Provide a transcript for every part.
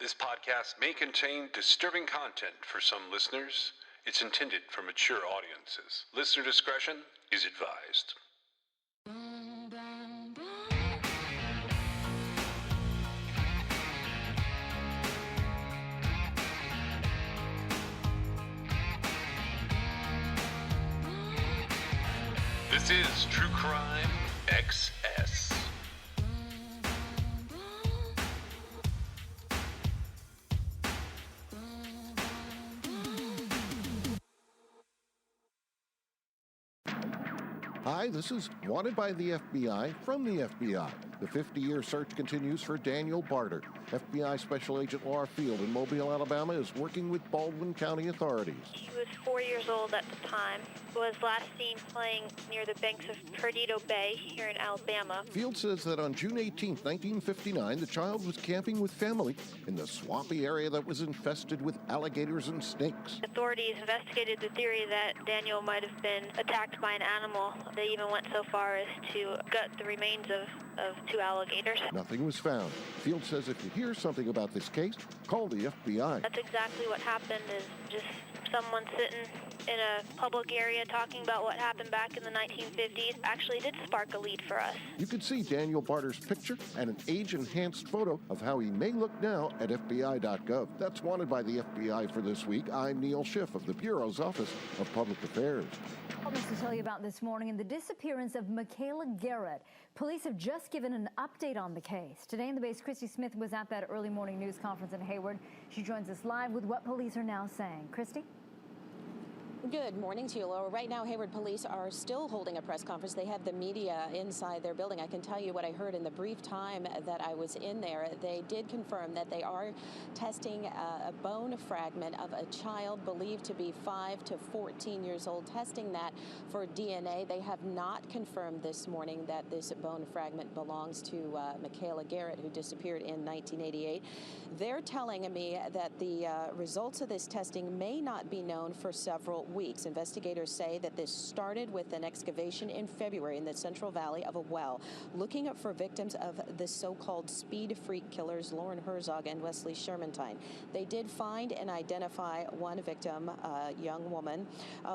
This podcast may contain disturbing content for some listeners. It's intended for mature audiences. Listener discretion is advised. This is True Crime XS. Hi, this is Wanted by the FBI from the FBI. The 50-year search continues for Daniel Barter. FBI Special Agent Laura Field in Mobile, Alabama is working with Baldwin County authorities. He was 4 years old at the time. Was last seen playing near the banks of Perdido Bay here in Alabama. Field says that on June 18, 1959, the child was camping with family in the swampy area that was infested with alligators and snakes. Authorities investigated the theory that Daniel might have been attacked by an animal. They even went so far as to gut the remains of two alligators. Nothing was found. Field says if you hear something about this case, call the FBI. That's exactly what happened, is just someone sitting in a public area talking about what happened back in the 1950s actually did spark a lead for us. You can see Daniel Barter's picture and an age-enhanced photo of how he may look now at FBI.gov. That's Wanted by the FBI for this week. I'm Neil Schiff of the Bureau's Office of Public Affairs. To tell you about this morning and the disappearance of Michaela Garrett. Police have just given an update on the case. Today in the base, Christy Smith was at that early morning news conference in Hayward. She joins us live with what police are now saying. Christy? Good morning to you, Laura. Right now, Hayward police are still holding a press conference. They have the media inside their building. I can tell you what I heard in the brief time that I was in there. They did confirm that they are testing a bone fragment of a child believed to be 5 to 14 years old, testing that for DNA. They have not confirmed this morning that this bone fragment belongs to Michaela Garrett, who disappeared in 1988. They're telling me that the results of this testing may not be known for several weeks. Investigators say that this started with an excavation in February in the Central Valley of a well, looking for victims of the so-called speed freak killers, Lauren Herzog and Wesley Shermantine. They did find and identify one victim, a young woman.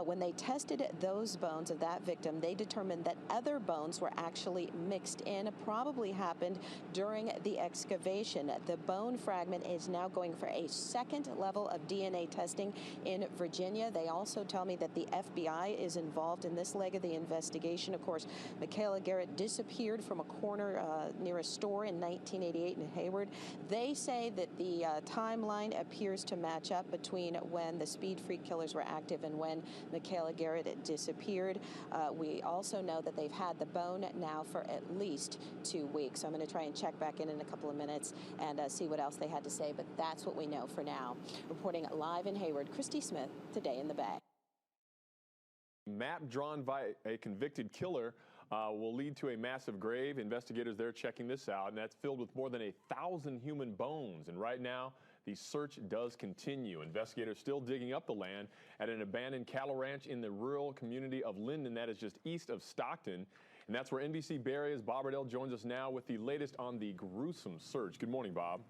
When they tested those bones of that victim, they determined that other bones were actually mixed in, probably happened during the excavation. The bone fragment is now going for a second level of DNA testing in Virginia. They also tell me that the FBI is involved in this leg of the investigation. Of course, Michaela Garrett disappeared from a corner near a store in 1988 in Hayward. They say that the timeline appears to match up between when the speed freak killers were active and when Michaela Garrett disappeared. We also know that they've had the bone now for at least 2 weeks. So I'm going to try and check back in a couple of minutes and see what else they had to say, but that's what we know for now. Reporting live in Hayward, Christy Smith, Today in the Bay. Map drawn by a convicted killer will lead to a massive grave. Investigators there checking this out, and that's filled with more than 1,000 human bones. And right now, the search does continue. Investigators still digging up the land at an abandoned cattle ranch in the rural community of Linden, that is just east of Stockton. And that's where NBC Bay Area's Bob Riddell joins us now with the latest on the gruesome search. Good morning, Bob.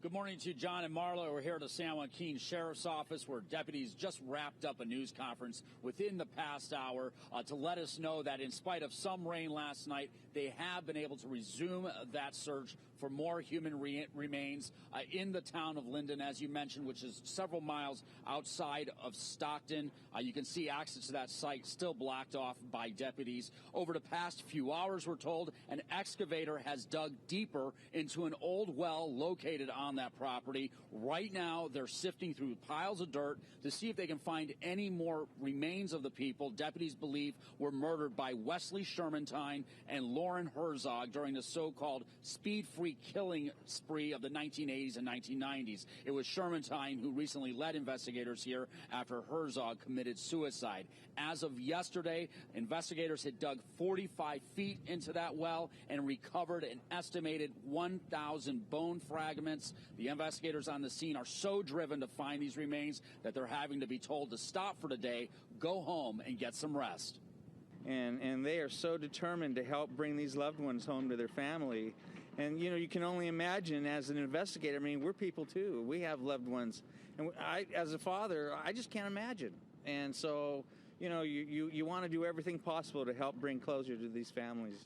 Good morning to you, John and Marla. We're here at the San Joaquin Sheriff's Office, where deputies just wrapped up a news conference within the past hour to let us know that in spite of some rain last night, they have been able to resume that search for more human remains in the town of Linden, as you mentioned, which is several miles outside of Stockton. You can see access to that site still blocked off by deputies. Over the past few hours, we're told, an excavator has dug deeper into an old well located on that property. Right now, they're sifting through piles of dirt to see if they can find any more remains of the people deputies believe were murdered by Wesley Shermantine and Lauren Herzog during the so-called speed-free killing spree of the 1980s and 1990s. It was Shermantine who recently led investigators here after Herzog committed suicide. As of yesterday, investigators had dug 45 feet into that well and recovered an estimated 1,000 bone fragments. The investigators on the scene are so driven to find these remains that they're having to be told to stop for today, go home, and get some rest. And they are so determined to help bring these loved ones home to their family. And, you know, you can only imagine as an investigator, I mean, we're people too. We have loved ones. And as a father, I just can't imagine. And so, you know, you want to do everything possible to help bring closure to these families.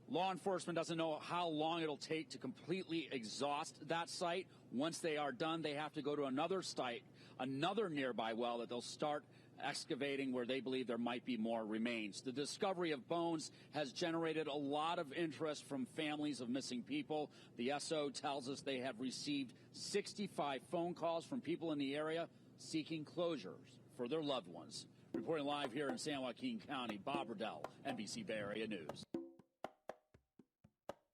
Law enforcement doesn't know how long it'll take to completely exhaust that site. Once they are done, they have to go to another site, another nearby well that they'll start excavating where they believe there might be more remains. The discovery of bones has generated a lot of interest from families of missing people. The SO tells us they have received 65 phone calls from people in the area seeking closures for their loved ones. Reporting live here in San Joaquin County, Bob Riddell, NBC Bay Area News.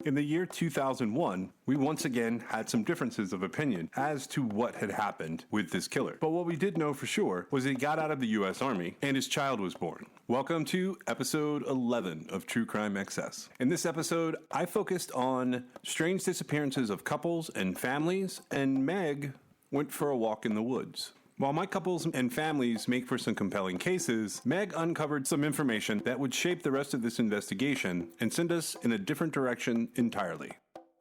In the year 2001, we once again had some differences of opinion as to what had happened with this killer. But what we did know for sure was he got out of the U.S. Army and his child was born. Welcome to episode 11 of True Crime XS. In this episode, I focused on strange disappearances of couples and families, and Meg went for a walk in the woods. While my couples and families make for some compelling cases, Meg uncovered some information that would shape the rest of this investigation and send us in a different direction entirely.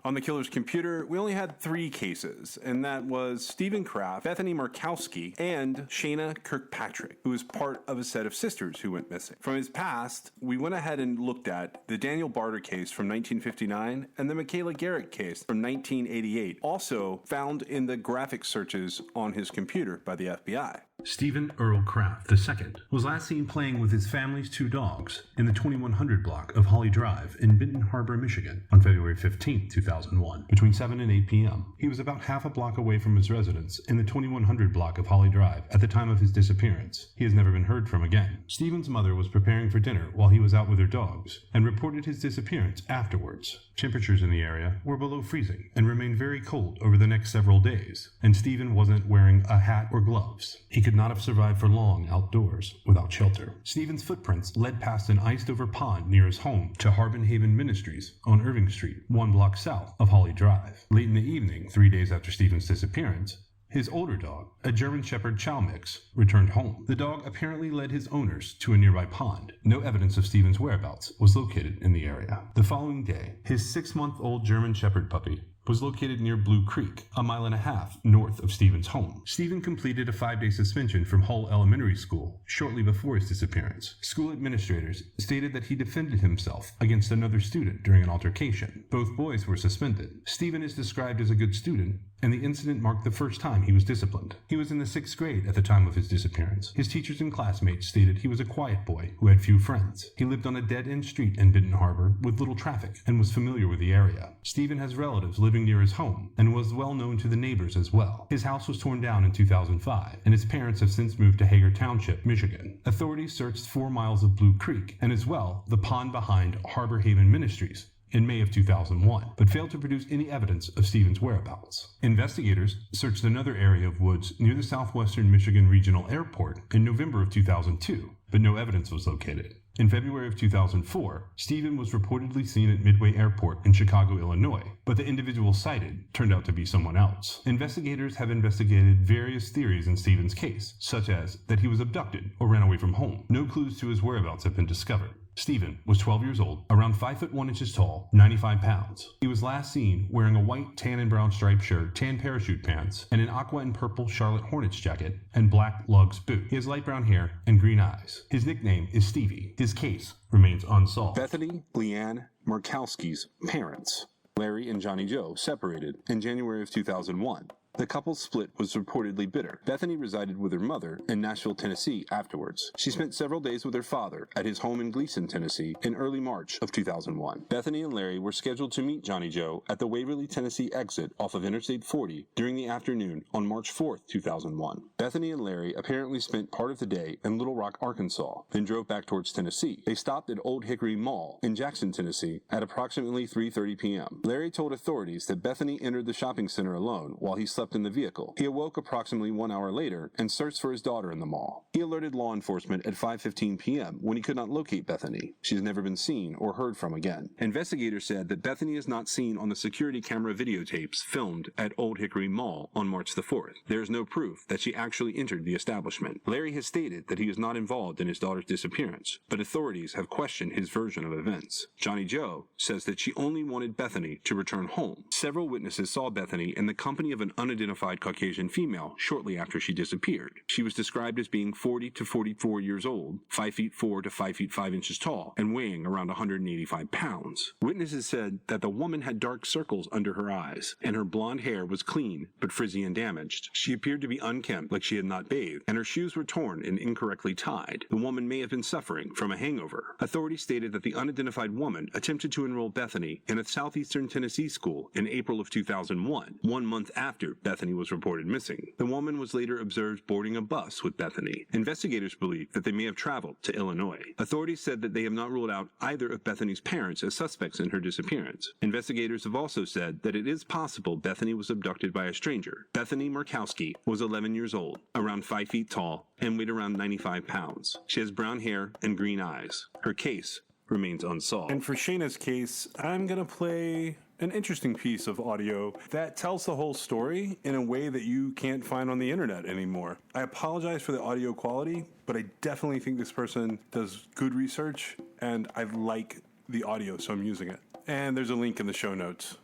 On the killer's computer, we only had 3 cases, and that was Stephen Kraft, Bethany Markowski, and Shayna Kirkpatrick, who was part of a set of sisters who went missing. From his past, we went ahead and looked at the Daniel Barter case from 1959 and the Michaela Garrett case from 1988, also found in the graphic searches on his computer by the FBI. Stephen Earl Kraft II was last seen playing with his family's 2 dogs in the 2100 block of Holly Drive in Benton Harbor, Michigan on February 15, 2001, between 7 and 8 p.m. He was about half a block away from his residence in the 2100 block of Holly Drive at the time of his disappearance. He has never been heard from again. Stephen's mother was preparing for dinner while he was out with her dogs and reported his disappearance afterwards. Temperatures in the area were below freezing and remained very cold over the next several days, and Stephen wasn't wearing a hat or gloves. He could not have survived for long outdoors without shelter. Stephen's footprints led past an iced-over pond near his home to Harbin Haven Ministries on Irving Street, 1 block south of Holly Drive. Late in the evening, 3 days after Stephen's disappearance, his older dog, a German Shepherd Chow Mix, returned home. The dog apparently led his owners to a nearby pond. No evidence of Stephen's whereabouts was located in the area. The following day, his 6-month-old German Shepherd puppy was located near Blue Creek, a 1.5 miles north of Stephen's home. Stephen completed a 5-day suspension from Hull Elementary School shortly before his disappearance. School administrators stated that he defended himself against another student during an altercation. Both boys were suspended. Stephen is described as a good student, and the incident marked the first time he was disciplined. He was in the 6th grade at the time of his disappearance. His teachers and classmates stated he was a quiet boy who had few friends. He lived on a dead-end street in Benton Harbor with little traffic and was familiar with the area. Stephen has relatives living near his home and was well known to the neighbors as well. His house was torn down in 2005, and his parents have since moved to Hager Township, Michigan. Authorities searched 4 miles of Blue Creek and as well the pond behind Harbor Haven Ministries in May of 2001, but failed to produce any evidence of Stephen's whereabouts. Investigators searched another area of woods near the Southwestern Michigan Regional Airport in November of 2002, but no evidence was located. In February of 2004, Stephen was reportedly seen at Midway Airport in Chicago, Illinois, but the individual cited turned out to be someone else. Investigators have investigated various theories in Stephen's case, such as that he was abducted or ran away from home. No clues to his whereabouts have been discovered. Stephen was 12 years old, around 5 foot 1 inches tall, 95 pounds. He was last seen wearing a white, tan and brown striped shirt, tan parachute pants, and an aqua and purple Charlotte Hornets jacket and black lugs boot. He has light brown hair and green eyes. His nickname is Stevie. His case remains unsolved. Bethany Leanne Markowski's parents, Larry and Johnny Joe, separated in January of 2001. The couple's split was reportedly bitter. Bethany resided with her mother in Nashville, Tennessee afterwards. She spent several days with her father at his home in Gleason, Tennessee in early March of 2001. Bethany and Larry were scheduled to meet Johnny Joe at the Waverly, Tennessee exit off of Interstate 40 during the afternoon on March 4th, 2001. Bethany and Larry apparently spent part of the day in Little Rock, Arkansas, then drove back towards Tennessee. They stopped at Old Hickory Mall in Jackson, Tennessee at approximately 3:30 p.m. Larry told authorities that Bethany entered the shopping center alone while he slept slept in the vehicle. He awoke approximately 1 hour later and searched for his daughter in the mall. He alerted law enforcement at 5:15 p.m. when he could not locate Bethany. She has never been seen or heard from again. Investigators said that Bethany is not seen on the security camera videotapes filmed at Old Hickory Mall on March the 4th. There is no proof that she actually entered the establishment. Larry has stated that he is not involved in his daughter's disappearance, but authorities have questioned his version of events. Johnny Joe says that she only wanted Bethany to return home. Several witnesses saw Bethany in the company of an unidentified Caucasian female shortly after she disappeared. She was described as being 40 to 44 years old, 5 feet 4 to 5 feet 5 inches tall, and weighing around 185 pounds. Witnesses said that the woman had dark circles under her eyes, and her blonde hair was clean but frizzy and damaged. She appeared to be unkempt, like she had not bathed, and her shoes were torn and incorrectly tied. The woman may have been suffering from a hangover. Authorities stated that the unidentified woman attempted to enroll Bethany in a southeastern Tennessee school in April of 2001, 1 month after Bethany was reported missing. The woman was later observed boarding a bus with Bethany. Investigators believe that they may have traveled to Illinois. Authorities said that they have not ruled out either of Bethany's parents as suspects in her disappearance. Investigators have also said that it is possible Bethany was abducted by a stranger. Bethany Murkowski was 11 years old, around 5 feet tall, and weighed around 95 pounds. She has brown hair and green eyes. Her case remains unsolved. And for Shayna's case, I'm going to play an interesting piece of audio that tells the whole story in a way that you can't find on the internet anymore. I apologize for the audio quality, but I definitely think this person does good research, and I like the audio, so I'm using it. And there's a link in the show notes.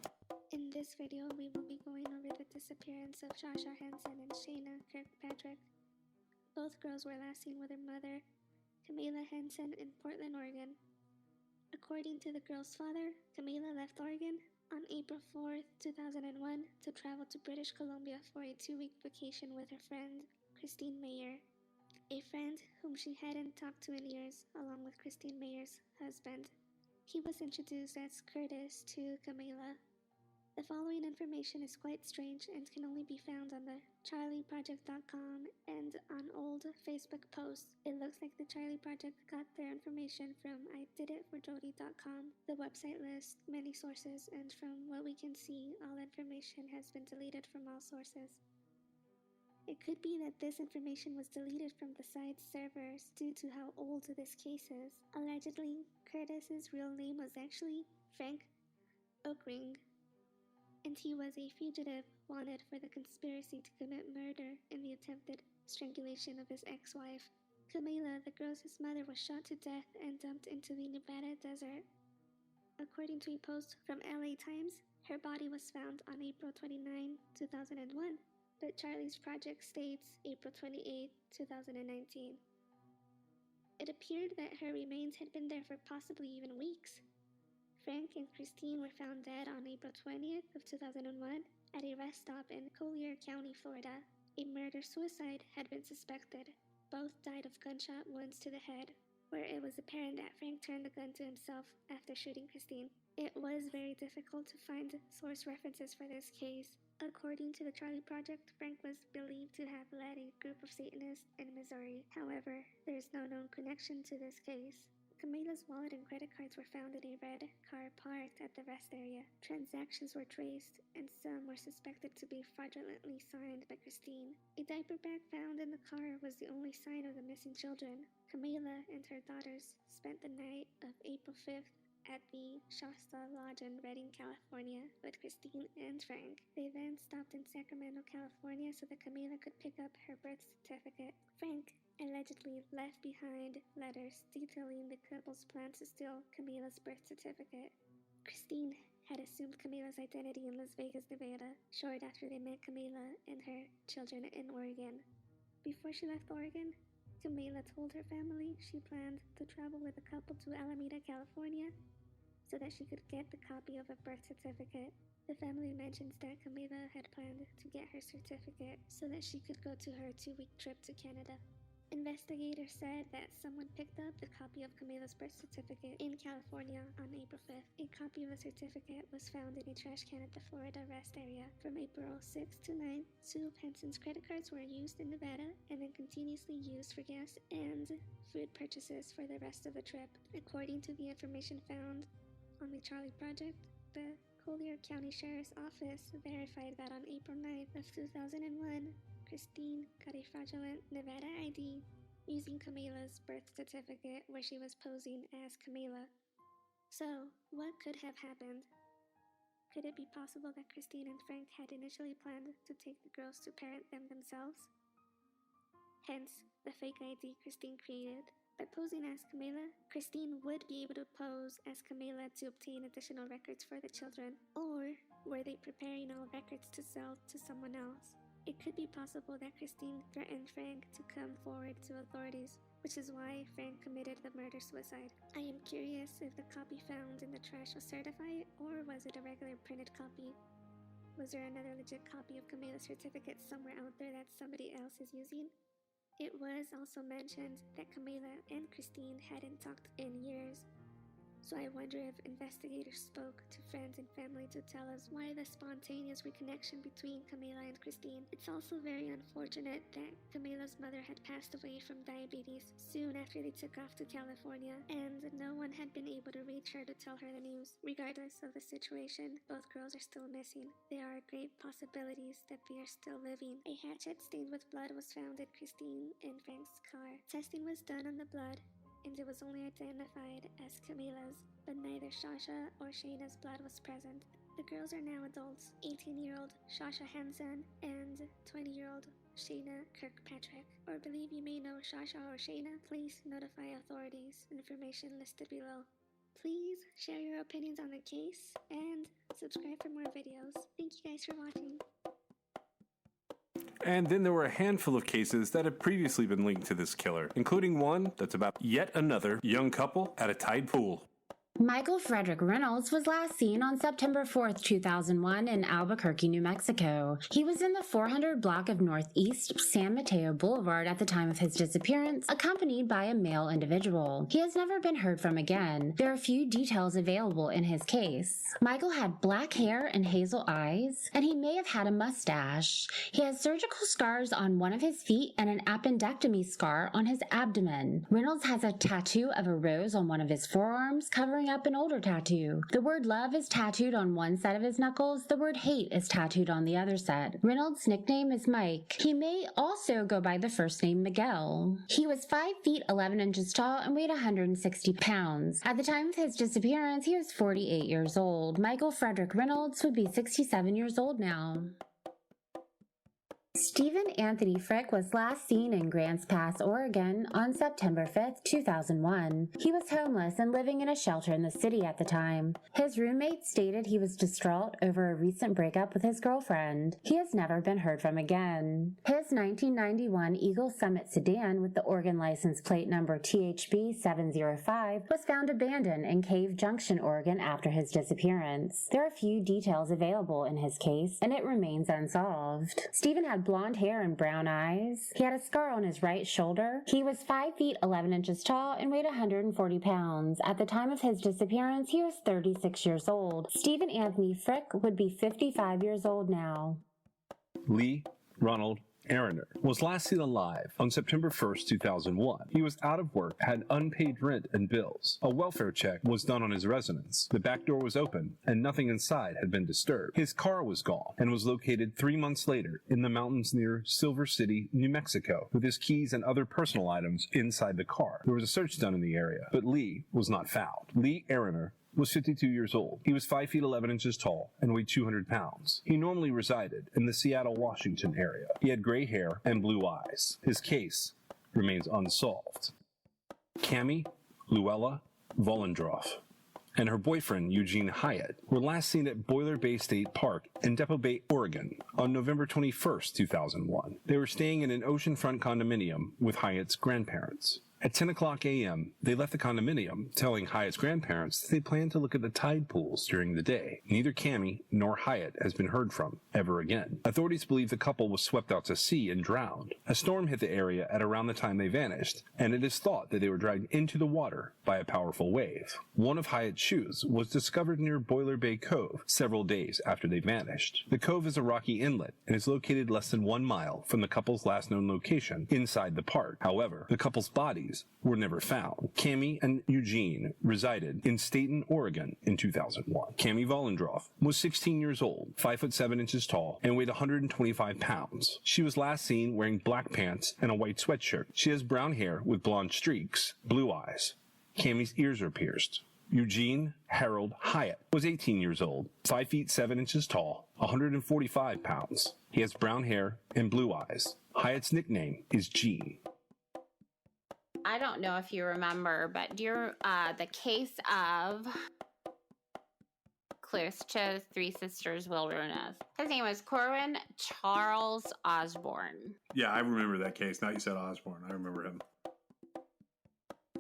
In this video, we will be going over the disappearance of Shasha Henson and Shayna Kirkpatrick. Both girls were last seen with their mother, Camila Henson, in Portland, Oregon. According to the girl's father, Camila left Oregon on April 4th, 2001 to travel to British Columbia for a 2-week vacation with her friend, Christine Mayer, a friend whom she hadn't talked to in years, along with Christine Mayer's husband. He was introduced as Curtis to Camila. The following information is quite strange and can only be found on the charleyproject.com and on old Facebook posts. It looks like the Charley Project got their information from ididitforjody.com. The website lists many sources, and from what we can see, all information has been deleted from all sources. It could be that this information was deleted from the site's servers due to how old this case is. Allegedly, Curtis's real name was actually Frank Oakring, and he was a fugitive wanted for the conspiracy to commit murder in the attempted strangulation of his ex-wife. Camila, the girl's mother, was shot to death and dumped into the Nevada desert. According to a post from LA Times, her body was found on April 29, 2001, but Charley's Project states April 28, 2019. It appeared that her remains had been there for possibly even weeks. Frank and Christine were found dead on April 20th of 2001 at a rest stop in Collier County, Florida. A murder-suicide had been suspected. Both died of gunshot wounds to the head, where it was apparent that Frank turned the gun to himself after shooting Christine. It was very difficult to find source references for this case. According to the Charley Project, Frank was believed to have led a group of Satanists in Missouri. However, there is no known connection to this case. Camila's wallet and credit cards were found in a red car parked at the rest area. Transactions were traced, and some were suspected to be fraudulently signed by Christine. A diaper bag found in the car was the only sign of the missing children. Camila and her daughters spent the night of April 5th at the Shasta Lodge in Redding, California, with Christine and Frank. They then stopped in Sacramento, California, so that Camila could pick up her birth certificate. Frank allegedly left behind letters detailing the couple's plan to steal Camila's birth certificate. Christine had assumed Camila's identity in Las Vegas, Nevada, short after they met Camila and her children in Oregon. Before she left Oregon, Camila told her family she planned to travel with the couple to Alameda, California, so that she could get the copy of a birth certificate. The family mentions that Camila had planned to get her certificate so that she could go to her 2-week trip to Canada. Investigators said that someone picked up the copy of Camila's birth certificate in California on April 5th. A copy of the certificate was found in a trash can at the Florida rest area. From April 6th to 9th, 2 of Henson's credit cards were used in Nevada and then continuously used for gas and food purchases for the rest of the trip. According to the information found on the Charley Project, the Collier County Sheriff's Office verified that on April 9th of 2001, Christine got a fraudulent Nevada ID using Camila's birth certificate where she was posing as Camila. So, what could have happened? Could it be possible that Christine and Frank had initially planned to take the girls to parent them themselves? Hence, the fake ID Christine created. By posing as Camila, Christine would be able to pose as Camila to obtain additional records for the children. Or were they preparing all records to sell to someone else? It could be possible that Christine threatened Frank to come forward to authorities, which is why Frank committed the murder-suicide. I am curious if the copy found in the trash was certified, or was it a regular printed copy? Was there another legit copy of Camila's certificate somewhere out there that somebody else is using? It was also mentioned that Camila and Christine hadn't talked in years, so I wonder if investigators spoke to friends and family to tell us why the spontaneous reconnection between Camila and Christine. It's also very unfortunate that Camila's mother had passed away from diabetes soon after they took off to California, and no one had been able to reach her to tell her the news. Regardless of the situation, both girls are still missing. There are great possibilities that they are still living. A hatchet stained with blood was found in Christine and Frank's car. Testing was done on the blood, and it was only identified as Camila's, but neither Shasha or Shayna's blood was present. The girls are now adults, 18-year-old Shasha Hansen and 20-year-old Shayna Kirkpatrick. Or believe you may know Shasha or Shayna, please notify authorities. Information listed below. Please share your opinions on the case and subscribe for more videos. Thank you guys for watching. And then there were a handful of cases that had previously been linked to this killer, including one that's about yet another young couple at a tide pool. Michael Frederick Reynolds was last seen on September 4th, 2001 in Albuquerque, New Mexico. He was in the 400 block of Northeast San Mateo Boulevard at the time of his disappearance, accompanied by a male individual. He has never been heard from again. There are few details available in his case. Michael had black hair and hazel eyes, and he may have had a mustache. He has surgical scars on one of his feet and an appendectomy scar on his abdomen. Reynolds has a tattoo of a rose on one of his forearms, covering up an older tattoo. The word love is tattooed on one side of his knuckles. The word hate is tattooed on the other side. Reynolds' nickname is Mike. He may also go by the first name Miguel. He was 5 feet 11 inches tall and weighed 160 pounds. At the time of his disappearance, he was 48 years old. Michael Frederick Reynolds would be 67 years old now. Stephen Anthony Frick was last seen in Grants Pass, Oregon on September 5th, 2001. He was homeless and living in a shelter in the city at the time. His roommate stated he was distraught over a recent breakup with his girlfriend. He has never been heard from again. His 1991 Eagle Summit sedan with the Oregon license plate number THB 705 was found abandoned in Cave Junction, Oregon after his disappearance. There are few details available in his case, and it remains unsolved. Stephen had blonde hair and brown eyes. He had a scar on his right shoulder. He was 5 feet 11 inches tall and weighed 140 pounds. At the time of his disappearance, he was 36 years old. Stephen Anthony Frick would be 55 years old now. Lee Ronald Ariner was last seen alive on September 1st, 2001. He was out of work, had unpaid rent and bills. A welfare check was done on his residence. The back door was open, and nothing inside had been disturbed. His car was gone and was located 3 months later in the mountains near Silver City, New Mexico, with his keys and other personal items inside the car. There was a search done in the area, but Lee was not found. Lee Ariner was 52 years old. He was 5 feet 11 inches tall and weighed 200 pounds. He normally resided in the Seattle, Washington area. He had gray hair and blue eyes. His case remains unsolved. Cami Luella Vollendorf and her boyfriend, Eugene Hyatt, were last seen at Boiler Bay State Park in Depot Bay, Oregon, on November 21st, 2001. They were staying in an oceanfront condominium with Hyatt's grandparents. At 10 o'clock a.m., they left the condominium, telling Hyatt's grandparents that they planned to look at the tide pools during the day. Neither Cami nor Hyatt has been heard from ever again. Authorities believe the couple was swept out to sea and drowned. A storm hit the area at around the time they vanished, and it is thought that they were dragged into the water by a powerful wave. One of Hyatt's shoes was discovered near Boiler Bay Cove several days after they vanished. The cove is a rocky inlet and is located less than 1 mile from the couple's last known location inside the park. However, the couple's bodies bodies were never found. Cammie and Eugene resided in Staten, Oregon in 2001. Cammie Vollendroff was 16 years old, 5'7" tall, and weighed 125 pounds. She was last seen wearing black pants and a white sweatshirt. She has brown hair with blonde streaks, blue eyes. Cammie's ears are pierced. Eugene Harold Hyatt was 18 years old, 5'7" tall, 145 pounds. He has brown hair and blue eyes. Hyatt's nickname is Gene. I don't know if you remember, but the case of close to Three Sisters Wilderness. His name was Corwin Charles Osborne. Yeah, I remember that case. Now you said Osborne. I remember him.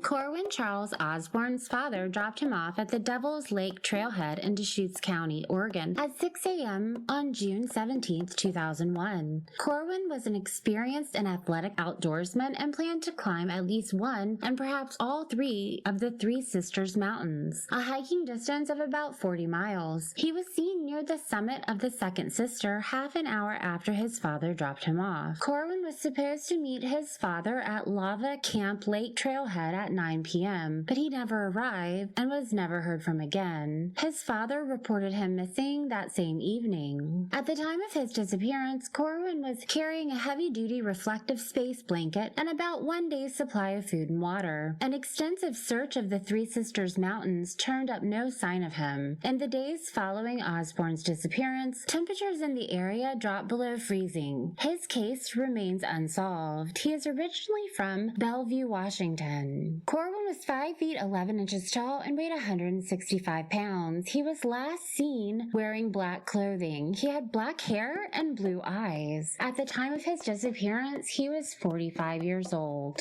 Corwin Charles Osborne's father dropped him off at the Devil's Lake Trailhead in Deschutes County, Oregon at 6 a.m. on June 17, 2001. Corwin was an experienced and athletic outdoorsman and planned to climb at least one and perhaps all three of the Three Sisters Mountains, a hiking distance of about 40 miles. He was seen near the summit of the second sister half an hour after his father dropped him off. Corwin was supposed to meet his father at Lava Camp Lake Trailhead at 9 p.m., but he never arrived and was never heard from again. His father reported him missing that same evening. At the time of his disappearance, Corwin was carrying a heavy-duty reflective space blanket and about 1 day's supply of food and water. An extensive search of the Three Sisters Mountains turned up no sign of him. In the days following Osborne's disappearance, temperatures in the area dropped below freezing. His case remains unsolved. He is originally from Bellevue, Washington. Corwin was 5 feet 11 inches tall and weighed 165 pounds. He was last seen wearing black clothing. He had black hair and blue eyes. At the time of his disappearance, he was 45 years old.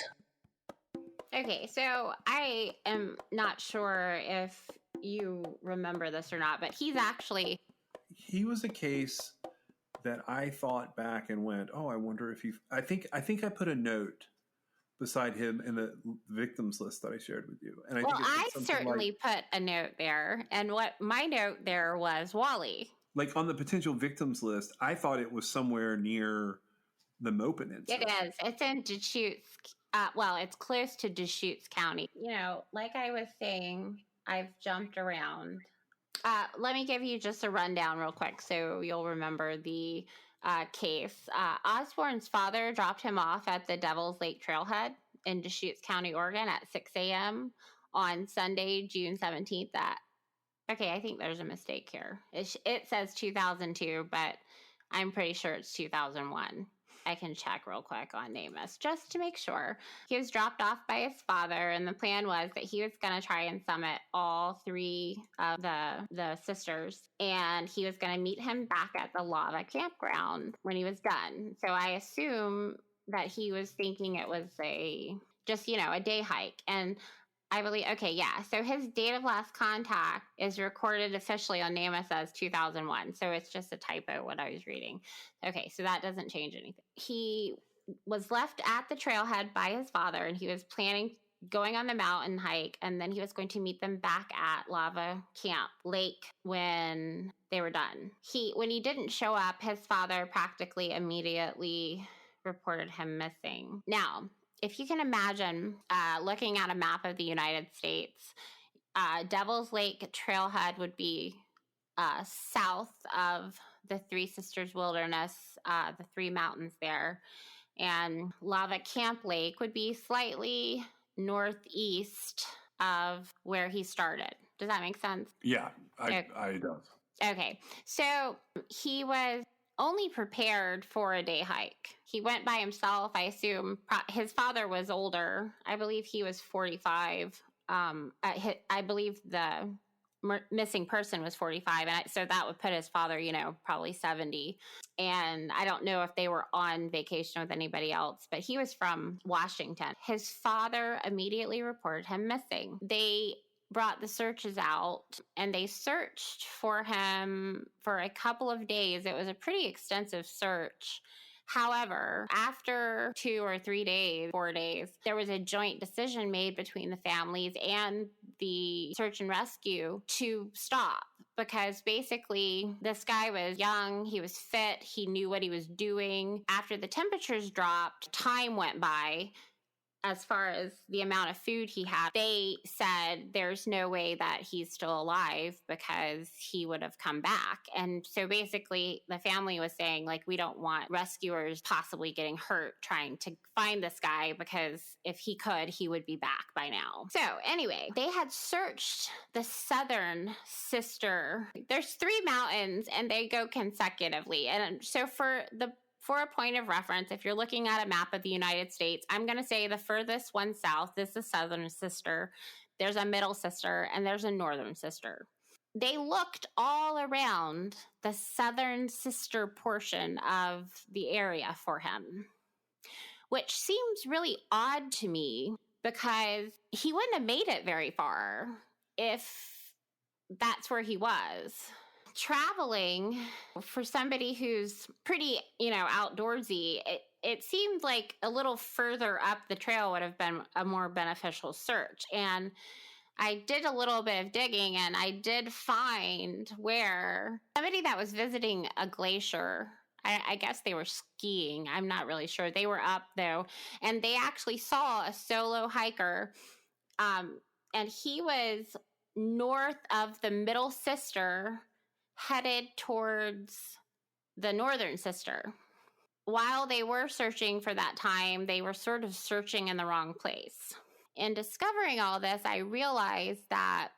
Okay, so I am not sure if you remember this or not, but he was a case that I thought back and went, oh, I wonder if I think I put a note beside him in the victims list that I shared with you. And I certainly put a note there. And what my note there was Wally. Like on the potential victims list, I thought it was somewhere near the Moe Peninsula. It is. It's in Deschutes. It's close to Deschutes County. You know, like I was saying, I've jumped around. Let me give you just a rundown real quick so you'll remember the case. Osborne's father dropped him off at the Devil's Lake Trailhead in Deschutes County, Oregon at 6 a.m. on Sunday, June 17th. I think there's a mistake here. It says 2002, but I'm pretty sure it's 2001. I can check real quick on NamUs just to make sure. He was dropped off by his father, and the plan was that he was going to try and summit all three of the sisters, and he was going to meet him back at the Lava campground when he was done. So I assume that he was thinking it was a day hike. And I believe, so his date of last contact is recorded officially on NamUs as 2001. So it's just a typo, what I was reading. Okay, so that doesn't change anything. He was left at the trailhead by his father, and he was planning going on the mountain hike, and then he was going to meet them back at Lava Camp Lake when they were done. When he didn't show up, his father practically immediately reported him missing. Now, if you can imagine looking at a map of the United States, Devil's Lake Trailhead would be south of the Three Sisters Wilderness, the three mountains there. And Lava Camp Lake would be slightly northeast of where he started. Does that make sense? Yeah, it does. Okay, so he was only prepared for a day hike. He went by himself. I assume his father was older. I believe he was 45. I believe the missing person was 45. And so that would put his father, probably 70. And I don't know if they were on vacation with anybody else, but he was from Washington. His father immediately reported him missing. They brought the searches out, and they searched for him for a couple of days. It was a pretty extensive search. However, after 2 or 3 days, 4 days, there was a joint decision made between the families and the search and rescue to stop, because basically this guy was young, he was fit, he knew what he was doing. After the temperatures dropped, time went by. as far as the amount of food he had, they said there's no way that he's still alive because he would have come back. And so basically the family was saying, like, we don't want rescuers possibly getting hurt trying to find this guy, because if he could, he would be back by now. So anyway, they had searched the southern sister. There's 3 mountains and they go consecutively. And so for a point of reference, if you're looking at a map of the United States, I'm going to say the furthest one south is the southern sister. There's a middle sister and there's a northern sister. They looked all around the southern sister portion of the area for him, which seems really odd to me because he wouldn't have made it very far if that's where he was. Traveling for somebody who's pretty, outdoorsy, it seemed like a little further up the trail would have been a more beneficial search. And I did a little bit of digging and I did find where somebody that was visiting a glacier, I guess they were skiing, I'm not really sure. They were up though, and they actually saw a solo hiker, and he was north of the middle sister, headed towards the northern sister. While they were searching for that time, they were sort of searching in the wrong place. In discovering all this, I realized that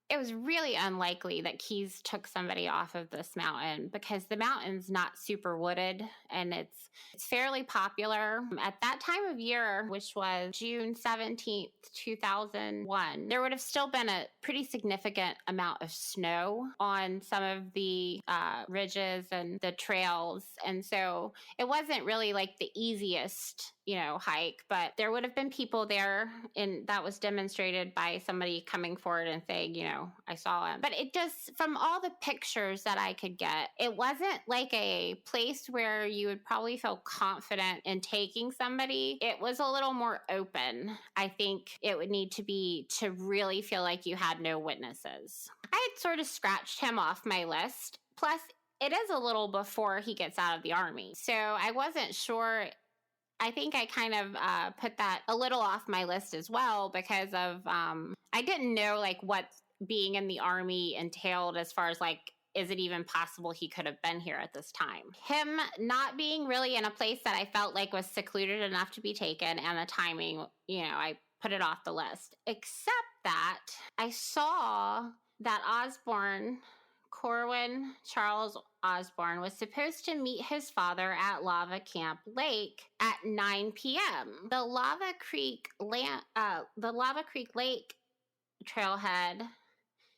it was really unlikely that Keyes took somebody off of this mountain because the mountain's not super wooded and it's fairly popular. At that time of year, which was June 17th, 2001, there would have still been a pretty significant amount of snow on some of the ridges and the trails. And so it wasn't really like the easiest hike, but there would have been people there, and that was demonstrated by somebody coming forward and saying, I saw him. But it just, from all the pictures that I could get, it wasn't like a place where you would probably feel confident in taking somebody. It was a little more open. I think it would need to be to really feel like you had no witnesses. I had sort of scratched him off my list. Plus, it is a little before he gets out of the Army. So I wasn't sure. I think I kind of put that a little off my list as well because of, I didn't know like what being in the Army entailed as far as like, is it even possible he could have been here at this time? Him not being really in a place that I felt like was secluded enough to be taken, and the timing, I put it off the list. Except that I saw that Corwin Charles Osborne was supposed to meet his father at Lava Camp Lake at 9 p.m. The Lava Creek Lake trailhead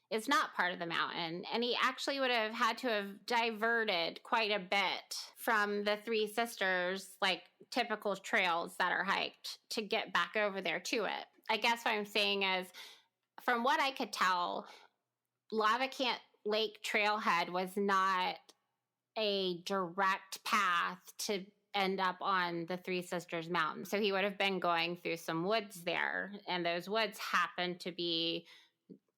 is not part of the mountain, and he actually would have had to have diverted quite a bit from the Three Sisters, like typical trails that are hiked, to get back over there to it. I guess what I'm saying is, from what I could tell, Lava Camp Lake trailhead was not a direct path to end up on the Three Sisters Mountain. So he would have been going through some woods there, and those woods happened to be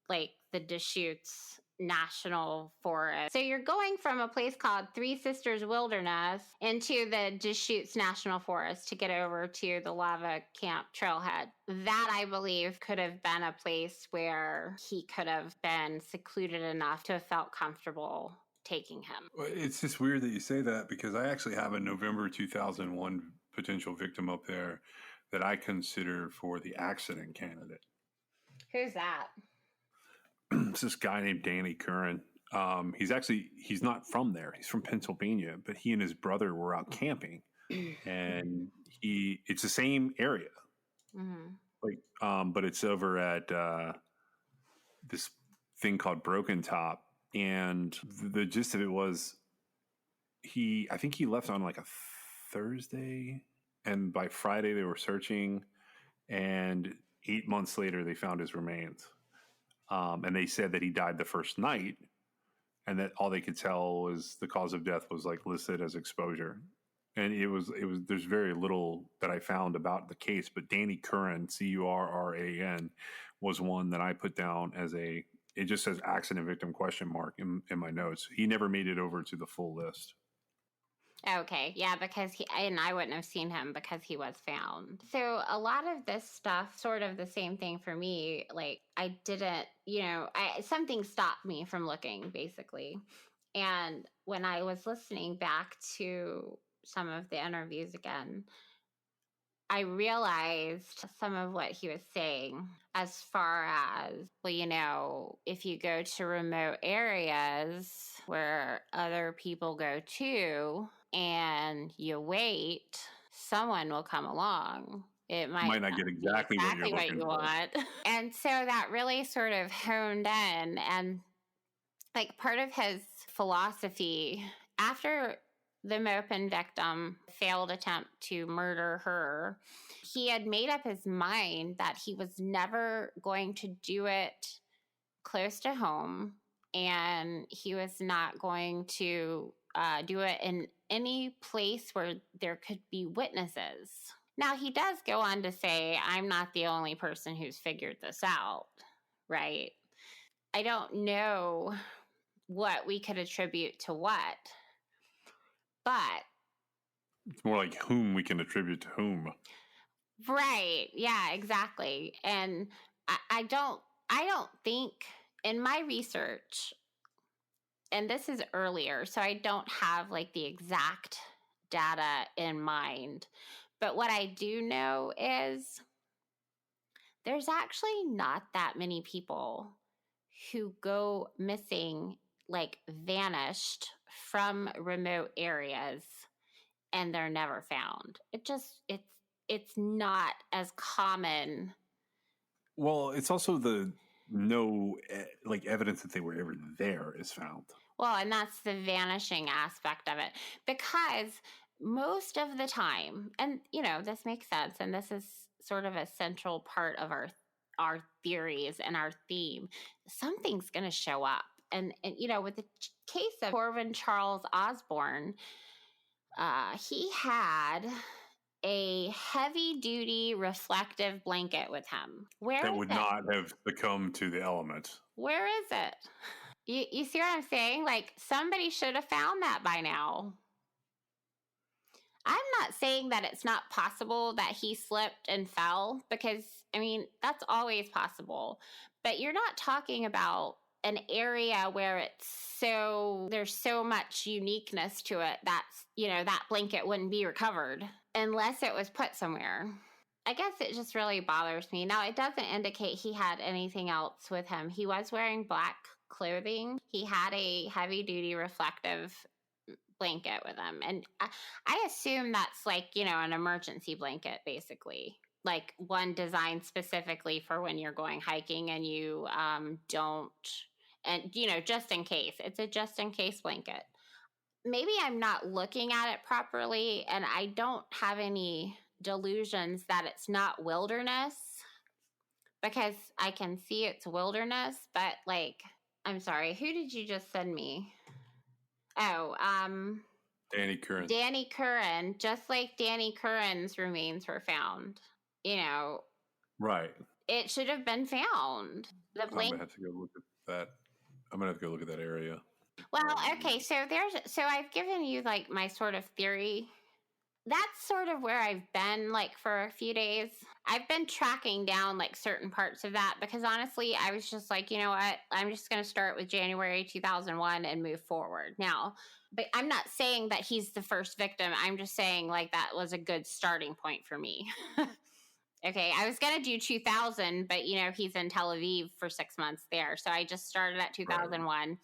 like the Deschutes National Forest. So you're going from a place called Three Sisters Wilderness into the Deschutes National Forest to get over to the Lava Camp Trailhead. That, I believe, could have been a place where he could have been secluded enough to have felt comfortable taking him. Well, it's just weird that you say that because I actually have a November 2001 potential victim up there that I consider for the accident candidate. Who's that? It's this guy named Danny Curran. He's not from there. He's from Pennsylvania, but he and his brother were out camping, and it's the same area. Mm-hmm. But it's over at this thing called Broken Top, and the gist of it was I think he left on like a Thursday, and by Friday they were searching, and 8 months later they found his remains. And they said that he died the first night, and that all they could tell was the cause of death was like listed as exposure. And it was, there's very little that I found about the case, but Danny Curran, Curran, was one that I put down as it just says accident victim ? In my notes. He never made it over to the full list. Okay, yeah, because I wouldn't have seen him because he was found. So a lot of this stuff, sort of the same thing for me. Like I didn't, something stopped me from looking, basically. And when I was listening back to some of the interviews again, I realized some of what he was saying as far as, well, if you go to remote areas where other people go to and you wait, someone will come along. It Might not get exactly what you're looking for. want. And so that really sort of honed in, and like part of his philosophy after the Mopin victim failed attempt to murder her, he had made up his mind that he was never going to do it close to home, and he was not going to do it in any place where there could be witnesses. Now, he does go on to say, I'm not the only person who's figured this out, right? I don't know what we could attribute to what, but it's more like whom we can attribute to whom. Right. Yeah, exactly. And I don't think in my research, and this is earlier, so I don't have like the exact data in mind, but what I do know is there's actually not that many people who go missing, like vanished from remote areas and they're never found. It's not as common. Well, it's also the no evidence that they were ever there is found. Well, and that's the vanishing aspect of it, because most of the time, and this makes sense, and this is sort of a central part of our theories and our theme, something's going to show up. And with the case of Corwin Charles Osborne, he had a heavy-duty reflective blanket with him. That would not have succumbed to the elements. Where is it? You see what I'm saying? Like, somebody should have found that by now. I'm not saying that it's not possible that he slipped and fell, because, that's always possible. But you're not talking about an area where there's so much uniqueness to it that that blanket wouldn't be recovered unless it was put somewhere. I guess it just really bothers me. Now, it doesn't indicate he had anything else with him. He was wearing black clothing. He had a heavy-duty reflective blanket with him. And I assume that's like, an emergency blanket, basically. Like one designed specifically for when you're going hiking and you just in case. It's a just in case blanket. Maybe I'm not looking at it properly, and I don't have any delusions that it's not wilderness, because I can see it's wilderness, but I'm sorry, who did you just send me? Oh, Danny Curran. Danny Curran, just like Danny Curran's remains were found. Right. It should have been found. I'm gonna have to go look at that. I'm gonna have to go look at that area. Well, okay, so I've given you like my sort of theory. That's sort of where I've been for a few days. I've been tracking down certain parts of that, because honestly, I was just like, you know what? I'm just going to start with January 2001 and move forward. Now, but I'm not saying that he's the first victim. I'm just saying that was a good starting point for me. Okay, I was going to do 2000, but he's in Tel Aviv for 6 months there. So I just started at 2001. Right.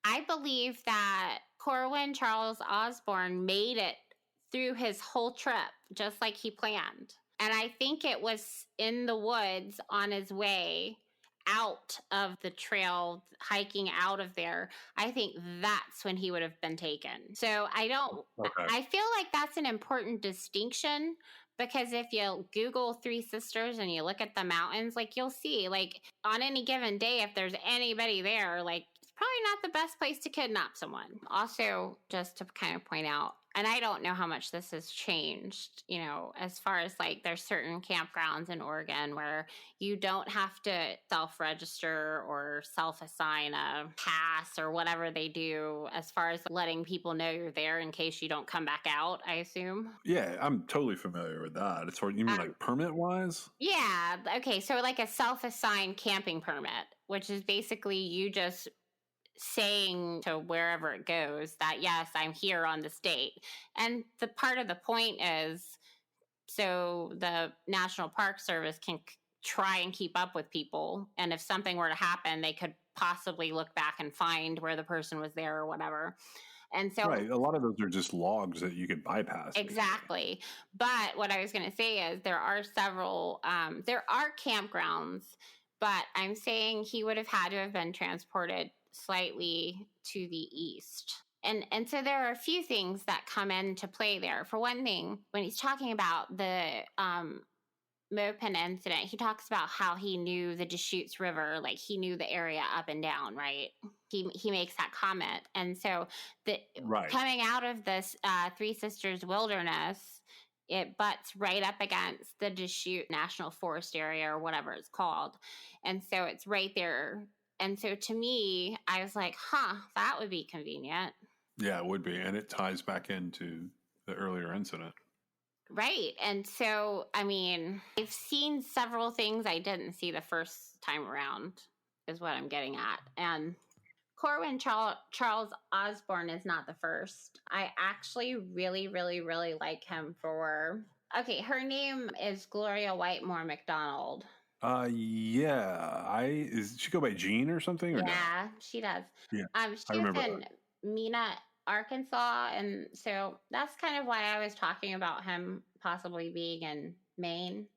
I believe that Corwin Charles Osborne made it through his whole trip just like he planned. And I think it was in the woods on his way out of the trail, hiking out of there. I think that's when he would have been taken. So I feel like that's an important distinction, because if you Google Three Sisters and you look at the mountains, you'll see on any given day, if there's anybody there, probably not the best place to kidnap someone. Also, just to kind of point out, and I don't know how much this has changed, you know, as far as like there's certain campgrounds in Oregon where you don't have to self-register or self-assign a pass or whatever they do as far as letting people know you're there in case you don't come back out, I assume. Yeah, I'm totally familiar with that. It's sort of, you mean like permit-wise? Yeah. Okay. So like a self-assigned camping permit, which is basically you just saying to wherever it goes that, yes, I'm here on this date. And the part of the point is so the National Park Service can try and keep up with people. And if something were to happen, they could possibly look back and find where the person was there or whatever. And so, right, a lot of those are just logs that you could bypass. Exactly. But what I was going to say is there are several, there are campgrounds, but I'm saying he would have had to have been transported slightly to the east. And so there are a few things that come into play there. For one thing, when he's talking about the Mopin incident, he talks about how he knew the Deschutes River, like he knew the area up and down, right? He makes that comment. And so coming out of this Three Sisters Wilderness, it butts right up against the Deschutes National Forest area or whatever it's called. And so it's right there. And so to me, I was like, that would be convenient. Yeah, it would be. And it ties back into the earlier incident. Right. And so, I mean, I've seen several things I didn't see the first time around, is what I'm getting at. And Corwin Charles Osborne is not the first. I actually really, really, really like him for... Okay, her name is Gloria Whitemore McDonald. Does she go by Jean or something? Or yeah, no? She does. Yeah, she was in Mena, Arkansas, and so that's kind of why I was talking about him possibly being in Maine.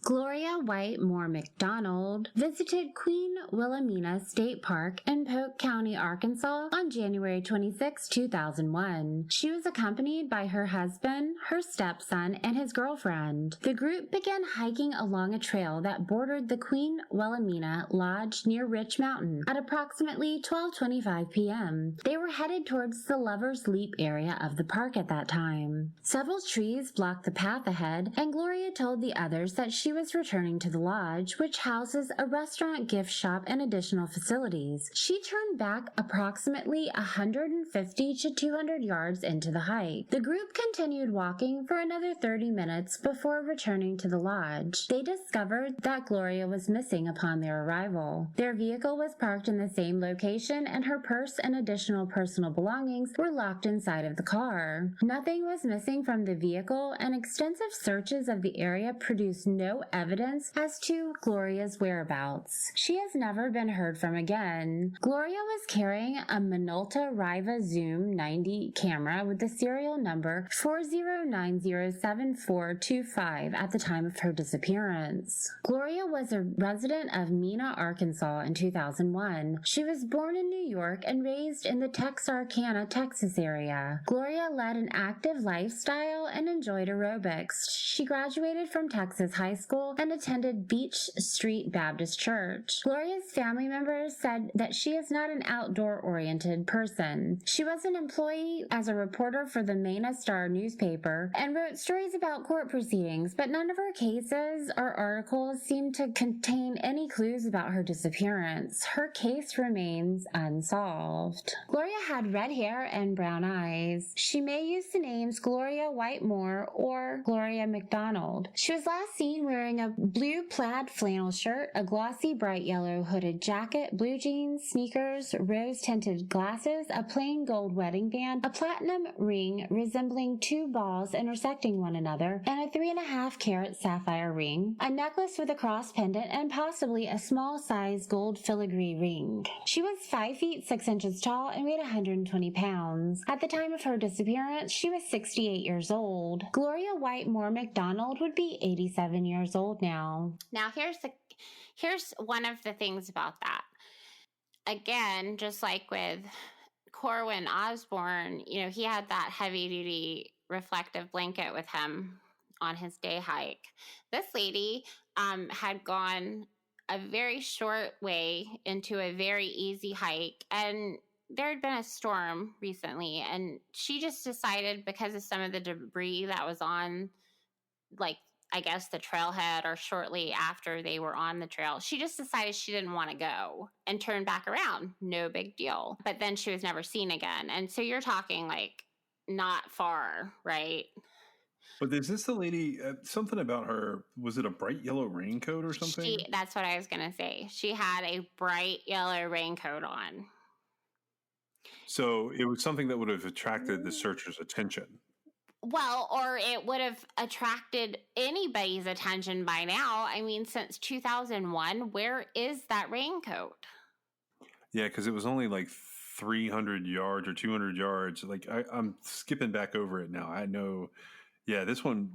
Gloria Whitemore McDonald visited Queen Wilhelmina State Park in Polk County, Arkansas on January 26, 2001. She was accompanied by her husband, her stepson, and his girlfriend. The group began hiking along a trail that bordered the Queen Wilhelmina Lodge near Rich Mountain at approximately 12:25 p.m. They were headed towards the Lover's Leap area of the park at that time. Several trees blocked the path ahead, and Gloria told the others that she was returning to the lodge, which houses a restaurant, gift shop, and additional facilities. She turned back approximately 150 to 200 yards into the hike. The group continued walking for another 30 minutes before returning to the lodge. They discovered that Gloria was missing upon their arrival. Their vehicle was parked in the same location, and her purse and additional personal belongings were locked inside of the car. Nothing was missing from the vehicle, and extensive searches of the area produced no evidence as to Gloria's whereabouts. She has never been heard from again. Gloria was carrying a Minolta Riva Zoom 90 camera with the serial number 409074425 at the time of her disappearance. Gloria was a resident of Mena, Arkansas in 2001. She was born in New York and raised in the Texarkana, Texas area. Gloria led an active lifestyle and enjoyed aerobics. She graduated from Texas High School and attended Beach Street Baptist Church. Gloria's family members said that she is not an outdoor-oriented person. She was an employee as a reporter for the Mena Star newspaper and wrote stories about court proceedings, but none of her cases or articles seemed to contain any clues about her disappearance. Her case remains unsolved. Gloria had red hair and brown eyes. She may use the names Gloria Whitemore or Gloria McDonald. She was last seen wearing a blue plaid flannel shirt, a glossy bright yellow hooded jacket, blue jeans, sneakers, rose-tinted glasses, a plain gold wedding band, a platinum ring resembling two balls intersecting one another, and a 3.5-carat sapphire ring, a necklace with a cross pendant, and possibly a small-sized gold filigree ring. She was 5 feet 6 inches tall and weighed 120 pounds. At the time of her disappearance, she was 68 years old. Gloria Whitemore McDonald would be 87 years old now. Now here's one of the things about that. Again, just like with Corwin Osborne, you know, he had that heavy duty reflective blanket with him on his day hike. This lady had gone a very short way into a very easy hike, and there had been a storm recently, and she just decided, because of some of the debris that was on, like, I guess the trailhead or shortly after they were on the trail, she just decided she didn't want to go and turned back around. No big deal. But then she was never seen again. And so you're talking like not far, right? But is this the lady, something about her, was it a bright yellow raincoat or something? That's what I was going to say. She had a bright yellow raincoat on. So it was something that would have attracted the searchers' attention. Well, or it would have attracted anybody's attention by now. I mean, since 2001, where is that raincoat? Yeah, because it was only like 300 yards or 200 yards. Like I'm skipping back over it now. I know. Yeah, this one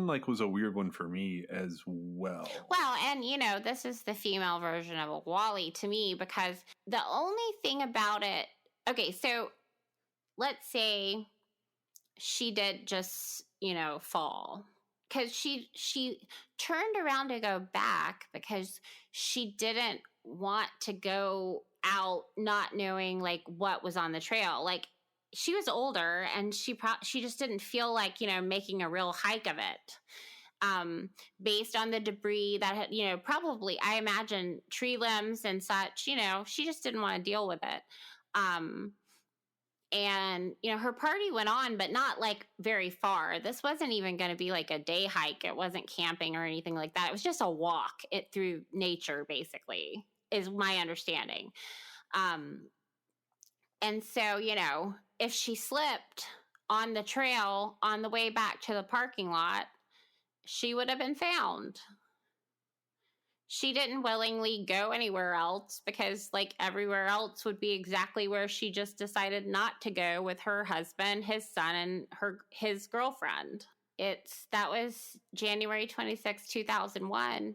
like was a weird one for me as well. Well, and you know, this is the female version of a Wally to me, because the only thing about it, okay, so let's say she did just, you know, fall, because she turned around to go back because she didn't want to go out not knowing like what was on the trail. Like, she was older and she just didn't feel like, you know, making a real hike of it. Based on the debris that had, you know, probably, I imagine, tree limbs and such, you know, she just didn't want to deal with it. And, you know, her party went on, but not like very far. This wasn't even going to be like a day hike. It wasn't camping or anything like that. It was just a walk through nature, basically, is my understanding. And so, you know, if she slipped on the trail on the way back to the parking lot, she would have been found. She didn't willingly go anywhere else because, like, everywhere else would be exactly where she just decided not to go with her husband, his son, and his girlfriend. That was January 26, 2001.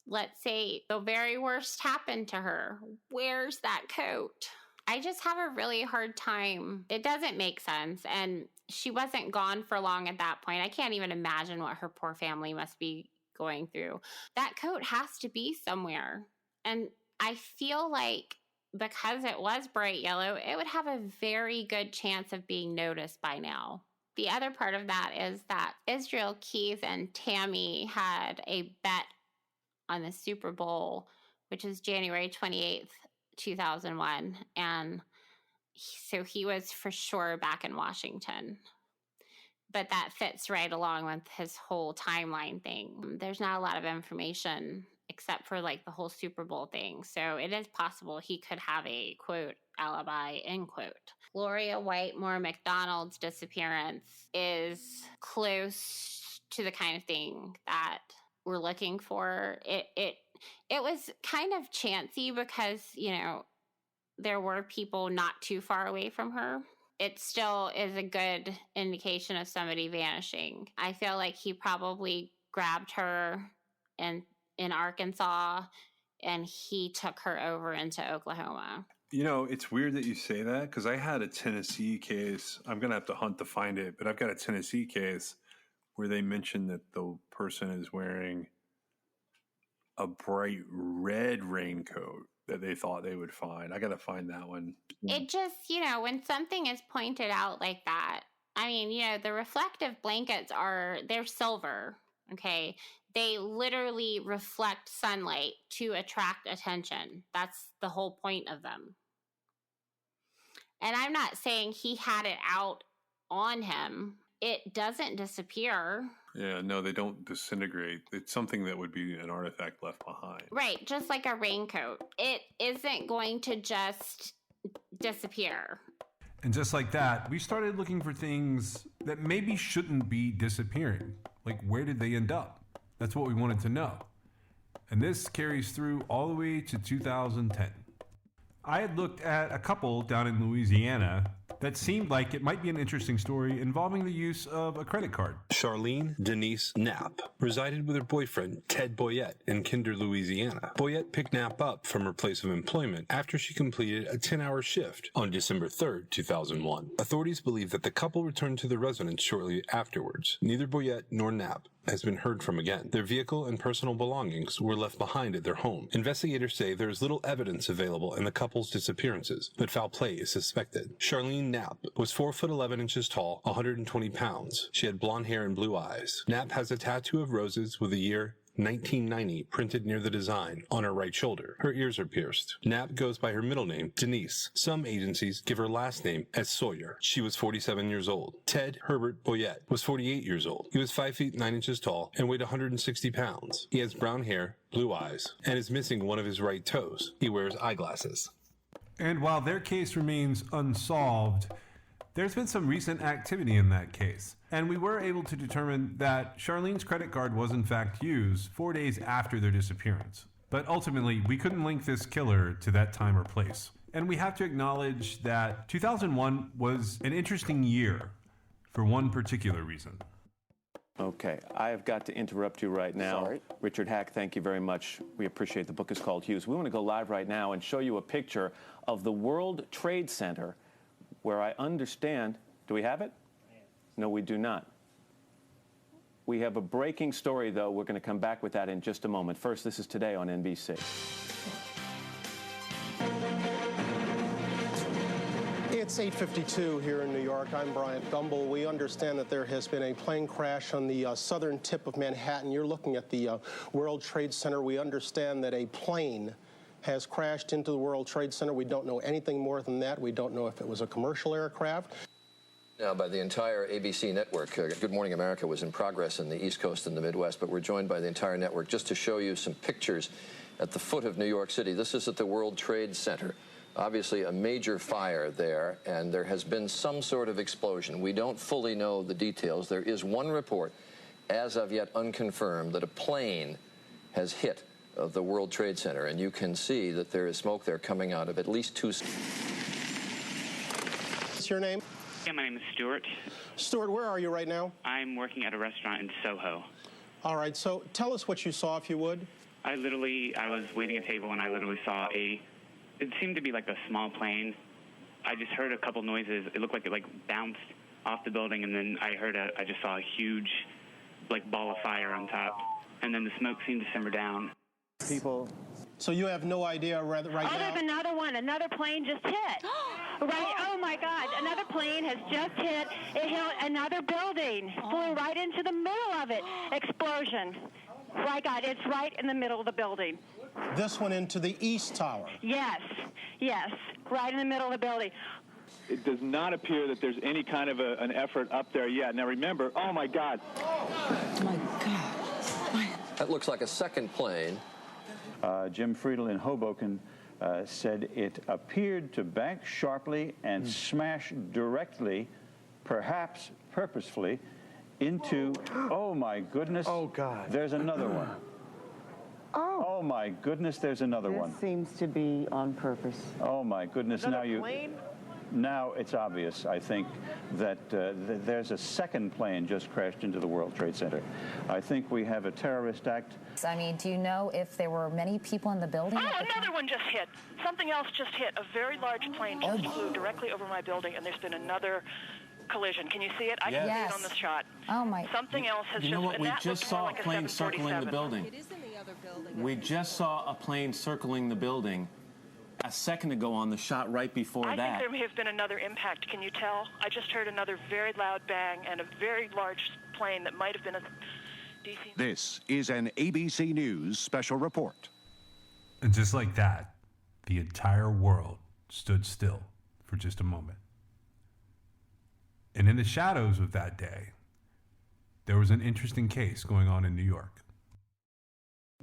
Let's say the very worst happened to her. Where's that coat? I just have a really hard time. It doesn't make sense. And she wasn't gone for long at that point. I can't even imagine what her poor family must be going through. That coat has to be somewhere. And I feel like because it was bright yellow, it would have a very good chance of being noticed by now. The other part of that is that Israel Keys and Tammy had a bet on the Super Bowl, which is January 28th, 2001. And so he was for sure back in Washington. But that fits right along with his whole timeline thing. There's not a lot of information except for like the whole Super Bowl thing. So it is possible he could have a, quote, alibi, end quote. Gloria Whitemore McDonald's disappearance is close to the kind of thing that we're looking for. It was kind of chancy because, you know, there were people not too far away from her. It still is a good indication of somebody vanishing. I feel like he probably grabbed her in Arkansas and he took her over into Oklahoma. You know, it's weird that you say that because I had a Tennessee case. I'm going to have to hunt to find it, but I've got a Tennessee case where they mentioned that the person is wearing a bright red raincoat that they thought they would find. I got to find that one. It just, you know, when something is pointed out like that, I mean, you know, the reflective blankets they're silver, okay? They literally reflect sunlight to attract attention. That's the whole point of them. And I'm not saying he had it out on him. It doesn't disappear. Yeah, no, they don't disintegrate. It's something that would be an artifact left behind. Right, just like a raincoat. It isn't going to just disappear. And just like that, we started looking for things that maybe shouldn't be disappearing. Like, where did they end up? That's what we wanted to know. And this carries through all the way to 2010. I had looked at a couple down in Louisiana that seemed like it might be an interesting story involving the use of a credit card. Charlene Denise Knapp resided with her boyfriend, Ted Boyette, in Kinder, Louisiana. Boyette picked Knapp up from her place of employment after she completed a 10-hour shift on December 3rd, 2001. Authorities believe that the couple returned to the residence shortly afterwards. Neither Boyette nor Knapp has been heard from again. Their vehicle and personal belongings were left behind at their home. Investigators say there is little evidence available in the couple's disappearances, but foul play is suspected. Charlene Knapp was 4'11" tall, 120 pounds. She had blonde hair and blue eyes. Knapp has a tattoo of roses with the year 1990 printed near the design on her right shoulder. Her ears are pierced. Knapp goes by her middle name, Denise. Some agencies give her last name as Sawyer. She was 47 years old. Ted Herbert Boyette was 48 years old. He was 5 feet 9 inches tall and weighed 160 pounds. He has brown hair, blue eyes, and is missing one of his right toes. He wears eyeglasses. And while their case remains unsolved, there's been some recent activity in that case, and we were able to determine that Charlene's credit card was in fact used 4 days after their disappearance. But ultimately, we couldn't link this killer to that time or place. And we have to acknowledge that 2001 was an interesting year for one particular reason. Okay, I have got to interrupt you right now. Sorry. Richard Hack, thank you very much. We appreciate the book is called Hughes. We want to go live right now and show you a picture of the World Trade Center where I understand, do we have it? No, we do not. We have a breaking story, though. We're going to come back with that in just a moment. First, this is Today on NBC. It's 8:52 here in New York. I'm Bryant Gumbel. We understand that there has been a plane crash on the southern tip of Manhattan. You're looking at the World Trade Center. We understand that a plane has crashed into the World Trade Center. We don't know anything more than that. We don't know if it was a commercial aircraft. Now, by the entire ABC network. Good Morning America was in progress in the East Coast and the Midwest, but we're joined by the entire network just to show you some pictures at the foot of New York City. This is at the World Trade Center. Obviously, a major fire there, and there has been some sort of explosion. We don't fully know the details. There is one report, as of yet unconfirmed, that a plane has hit of the World Trade Center, and you can see that there is smoke there coming out of at least two. What's your name? Yeah, my name is Stuart. Stuart, where are you right now? I'm working at a restaurant in Soho. All right, so tell us what you saw, if you would. I was waiting at a table and I literally saw it seemed to be like a small plane. I just heard a couple noises. It looked like it bounced off the building, and then I just saw a huge ball of fire on top, and then the smoke seemed to simmer down. People. So you have no idea right now? Oh, there's another one. Another plane just hit. Right. Oh, my God. Another plane has just hit. It hit another building. Flew right into the middle of it. Explosion. My God, it's right in the middle of the building. This one into the East Tower? Yes. Yes. Right in the middle of the building. It does not appear that there's any kind of an effort up there yet. Now, remember, oh, my God. Oh, my God. That looks like a second plane. Jim Friedel in Hoboken said it appeared to bank sharply and smash directly, perhaps purposefully, into, oh, my goodness. Oh, God. There's another one. Oh, my goodness, there's another one. This seems to be on purpose. Oh, my goodness. Now it's obvious, I think, that there's a second plane just crashed into the World Trade Center. I think we have a terrorist act. I mean, do you know if there were many people in the building? Oh, another one just hit. Something else just hit. A very large plane just flew directly over my building, and there's been another collision. Can you see it? I can see it on the shot. Oh, my. Something else has just... You know what? We just saw a plane circling the building. It is in the other building. We just saw a plane circling the building a second ago on the shot right before that. I think there may have been another impact. Can you tell? I just heard another very loud bang and a very large plane that might have been a DC. This is an ABC News special report. And just like that, the entire world stood still for just a moment. And in the shadows of that day, there was an interesting case going on in New York.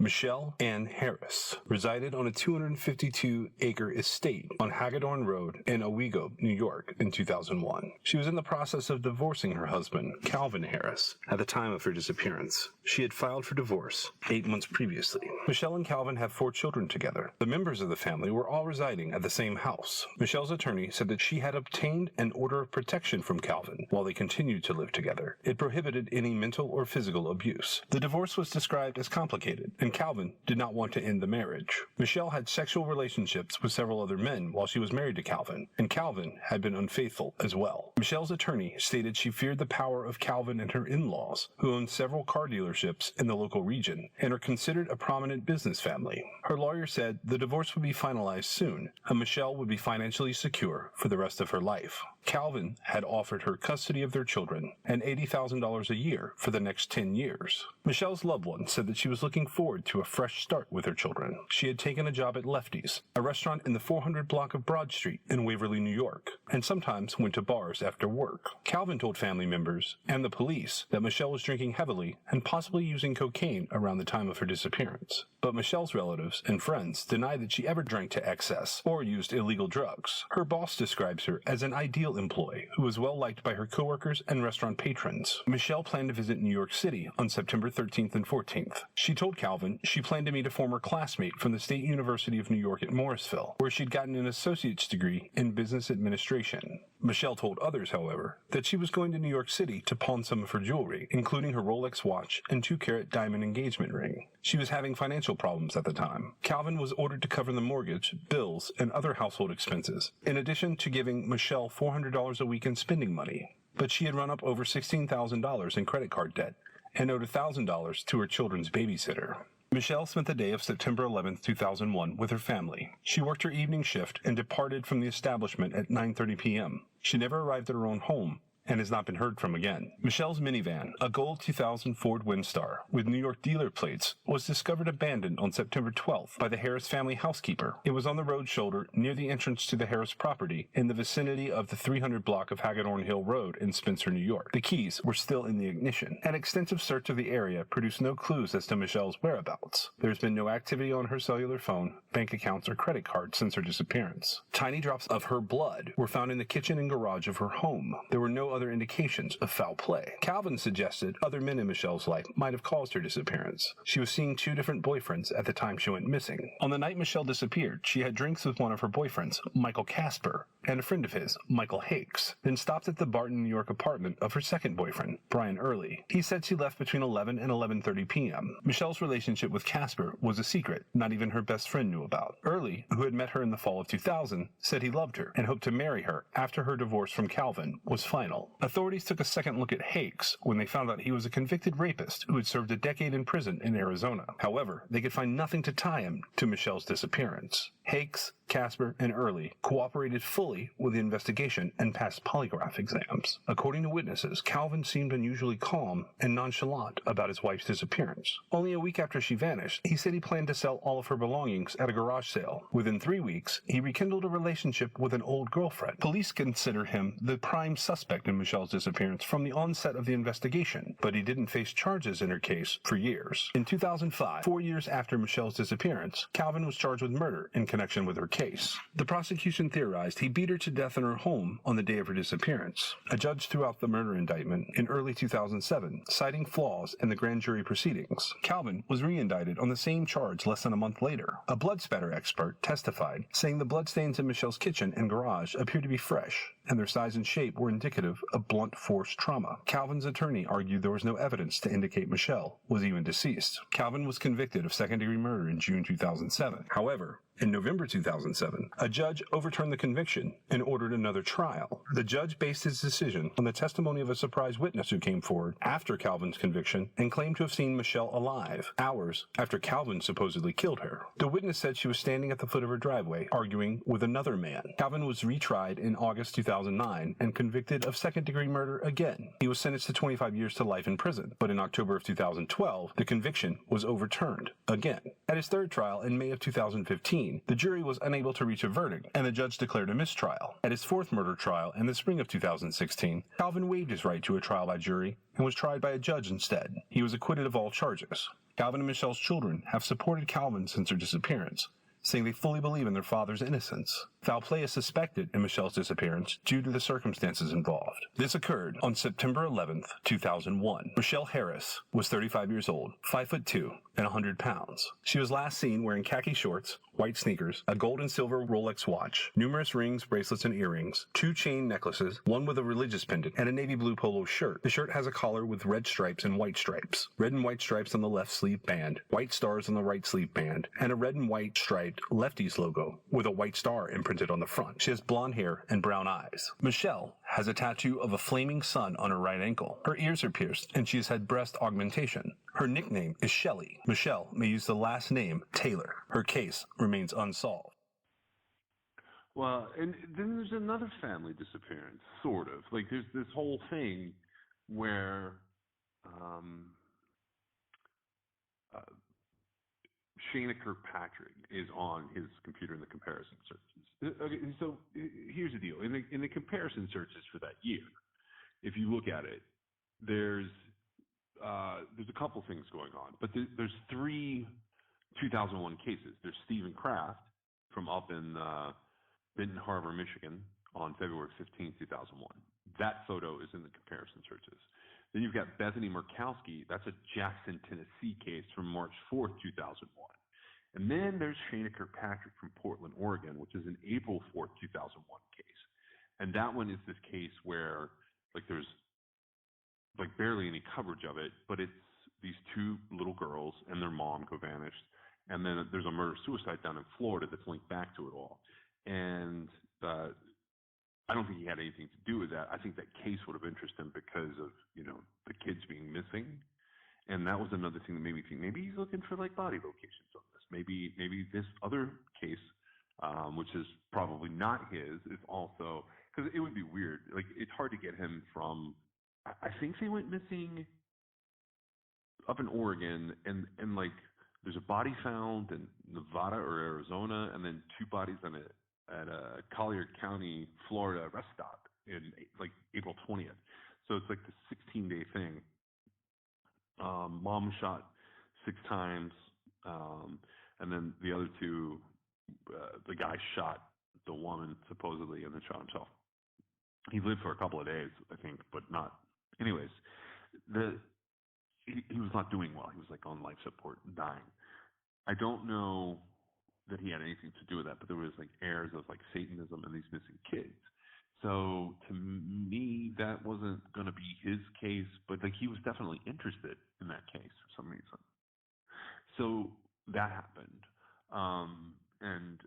Michelle Ann Harris resided on a 252-acre estate on Hagedorn Road in Owego, New York in 2001. She was in the process of divorcing her husband, Calvin Harris, at the time of her disappearance. She had filed for divorce 8 months previously. Michelle and Calvin have 4 children together. The members of the family were all residing at the same house. Michelle's attorney said that she had obtained an order of protection from Calvin while they continued to live together. It prohibited any mental or physical abuse. The divorce was described as complicated, and Calvin did not want to end the marriage. Michelle had sexual relationships with several other men while she was married to Calvin, and Calvin had been unfaithful as well. Michelle's attorney stated she feared the power of Calvin and her in-laws, who own several car dealerships in the local region and are considered a prominent business family. Her lawyer said the divorce would be finalized soon, and Michelle would be financially secure for the rest of her life. Calvin had offered her custody of their children and $80,000 a year for the next 10 years. Michelle's loved one said that she was looking forward to a fresh start with her children. She had taken a job at Lefty's, a restaurant in the 400 block of Broad Street in Waverly, New York, and sometimes went to bars after work. Calvin told family members and the police that Michelle was drinking heavily and possibly using cocaine around the time of her disappearance. But Michelle's relatives and friends denied that she ever drank to excess or used illegal drugs. Her boss describes her as an ideal employee who was well liked by her coworkers and restaurant patrons. Michelle planned to visit New York City on September 13th and 14th. She told Calvin she planned to meet a former classmate from the State University of New York at Morrisville, where she'd gotten an associate's degree in business administration. Michelle told others, however, that she was going to New York City to pawn some of her jewelry, including her Rolex watch and 2-carat diamond engagement ring. She was having financial problems at the time. Calvin was ordered to cover the mortgage, bills, and other household expenses, in addition to giving Michelle $400 a week in spending money. But she had run up over $16,000 in credit card debt and owed $1,000 to her children's babysitter. Michelle spent the day of September 11, 2001 with her family. She worked her evening shift and departed from the establishment at 9:30 p.m. She never arrived at her own home and has not been heard from again. Michelle's minivan, a gold 2000 Ford Windstar with New York dealer plates, was discovered abandoned on September 12th by the Harris family housekeeper. It was on the road shoulder near the entrance to the Harris property in the vicinity of the 300 block of Hagedorn Hill Road in Spencer, New York. The keys were still in the ignition. An extensive search of the area produced no clues as to Michelle's whereabouts. There's been no activity on her cellular phone, bank accounts, or credit card since her disappearance. Tiny drops of her blood were found in the kitchen and garage of her home. There were no other indications of foul play. Calvin suggested other men in Michelle's life might have caused her disappearance. She was seeing 2 different boyfriends at the time she went missing. On the night Michelle disappeared, she had drinks with one of her boyfriends, Michael Casper, and a friend of his, Michael Hakes, then stopped at the Barton, New York apartment of her second boyfriend, Brian Early. He said she left between 11 and 11:30 p.m. Michelle's relationship with Casper was a secret not even her best friend knew about. Early, who had met her in the fall of 2000, said he loved her and hoped to marry her after her divorce from Calvin was final. Authorities took a second look at Hakes when they found out he was a convicted rapist who had served a decade in prison in Arizona. However, they could find nothing to tie him to Michelle's disappearance. Hakes, Casper, and Early cooperated fully with the investigation and passed polygraph exams. According to witnesses, Calvin seemed unusually calm and nonchalant about his wife's disappearance. Only a week after she vanished, he said he planned to sell all of her belongings at a garage sale. Within 3 weeks, he rekindled a relationship with an old girlfriend. Police consider him the prime suspect in Michelle's disappearance from the onset of the investigation, but he didn't face charges in her case for years. In 2005, 4 years after Michelle's disappearance, Calvin was charged with murder in connection with her case. The prosecution theorized he beat her to death in her home on the day of her disappearance. A judge threw out the murder indictment in early 2007, citing flaws in the grand jury proceedings. Calvin was re-indicted on the same charge less than a month later. A blood spatter expert testified, saying the bloodstains in Michelle's kitchen and garage appeared to be fresh, and their size and shape were indicative of blunt force trauma. Calvin's attorney argued there was no evidence to indicate Michelle was even deceased. Calvin was convicted of second-degree murder in June 2007. However, in November 2007, a judge overturned the conviction and ordered another trial. The judge based his decision on the testimony of a surprise witness who came forward after Calvin's conviction and claimed to have seen Michelle alive, hours after Calvin supposedly killed her. The witness said she was standing at the foot of her driveway, arguing with another man. Calvin was retried in August 2009 and convicted of second-degree murder again. He was sentenced to 25 years to life in prison, but in October of 2012, the conviction was overturned again. At his third trial in May of 2015, the jury was unable to reach a verdict, and the judge declared a mistrial. At his fourth murder trial in the spring of 2016, Calvin waived his right to a trial by jury and was tried by a judge instead. He was acquitted of all charges. Calvin and Michelle's children have supported Calvin since her disappearance, saying they fully believe in their father's innocence. Foul play is suspected in Michelle's disappearance due to the circumstances involved. This occurred on September 11th, 2001. Michelle Harris was 35 years old, 5'2", and 100 pounds. She was last seen wearing khaki shorts, white sneakers, a gold and silver Rolex watch, numerous rings, bracelets, and earrings, 2 chain necklaces, one with a religious pendant, and a navy blue polo shirt. The shirt has a collar with red stripes and white stripes, red and white stripes on the left sleeve band, white stars on the right sleeve band, and a red and white striped Lefties logo with a white star imprinted on the front. She has blonde hair and brown eyes. Michelle has a tattoo of a flaming sun on her right ankle. Her ears are pierced, and she has had breast augmentation. Her nickname is Shelly. Michelle may use the last name Taylor. Her case remains unsolved. Well, and then there's another family disappearance, sort of. Like, there's this whole thing where Shana Kirkpatrick is on his computer in the comparison searches. Okay, so here's the deal. In the comparison searches for that year, if you look at it, there's a couple things going on, but there's 3 2001 cases. There's Stephen Kraft from up in Benton Harbor, Michigan, on February 15, 2001. That photo is in the comparison searches. Then you've got Bethany Murkowski. That's a Jackson, Tennessee case from March 4th, 2001. And then there's Shana Kirkpatrick from Portland, Oregon, which is an April 4th, 2001 case. And that one is this case where, like, there's like barely any coverage of it, but it's these 2 little girls and their mom go vanished. And then there's a murder-suicide down in Florida that's linked back to it all. And I don't think he had anything to do with that. I think that case would have interested him because of, the kids being missing. And that was another thing that made me think maybe he's looking for like body locations on this. Maybe this other case, which is probably not his, is also, because it would be weird. Like, it's hard to get him from, I think they went missing up in Oregon, and like there's a body found in Nevada or Arizona, and then 2 bodies at a Collier County, Florida rest stop in like April 20th. So it's like the 16-day thing. Mom shot 6 times, and then the other 2, the guy shot the woman supposedly and then shot himself. He lived for a couple of days, I think, but not. Anyways, he was not doing well. He was like on life support, dying. I don't know that he had anything to do with that, but there was like airs of like Satanism and these missing kids. So to me, that wasn't going to be his case, but like he was definitely interested in that case for some reason. So that happened, and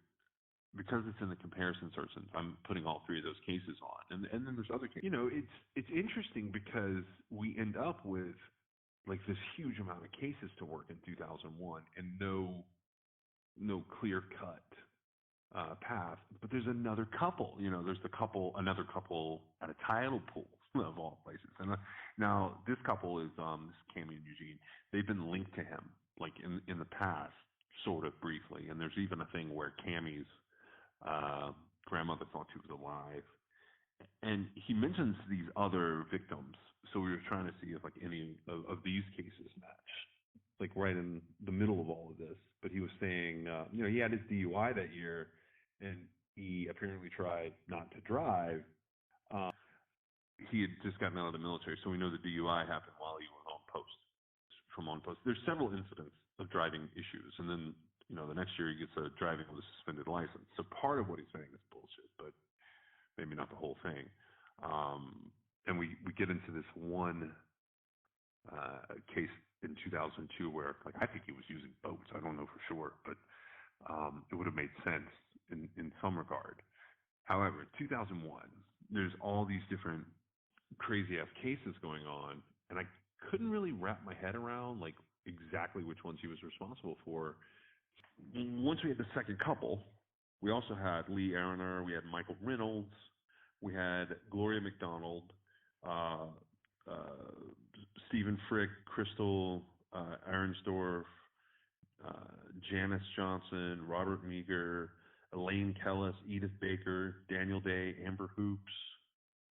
because it's in the comparison searches, I'm putting all 3 of those cases on, and then there's other cases. It's interesting because we end up with like this huge amount of cases to work in 2001, and no clear cut path. But there's another couple. There's another couple at a tidal pool of all places. And now this couple is this Cami and Eugene. They've been linked to him like in the past, sort of briefly. And there's even a thing where Cami's grandmother thought she was alive, and he mentions these other victims. So we were trying to see if like any of these cases match, like right in the middle of all of this. But he was saying, he had his DUI that year, and he apparently tried not to drive. He had just gotten out of the military, so we know the DUI happened while he was on post. There's several incidents of driving issues, and then the next year he gets a driving with a suspended license. So part of what he's saying is bullshit, but maybe not the whole thing. And we get into this one case in 2002 where, like, I think he was using boats. I don't know for sure, but it would have made sense in some regard. However, in 2001, there's all these different crazy-ass cases going on, and I couldn't really wrap my head around, like, exactly which ones he was responsible for. Once we had the second couple, we also had Lee Aroner, we had Michael Reynolds, we had Gloria McDonald, Stephen Frick, Crystal Arensdorf, Janice Johnson, Robert Meager, Elaine Kellis, Edith Baker, Daniel Day, Amber Hoops,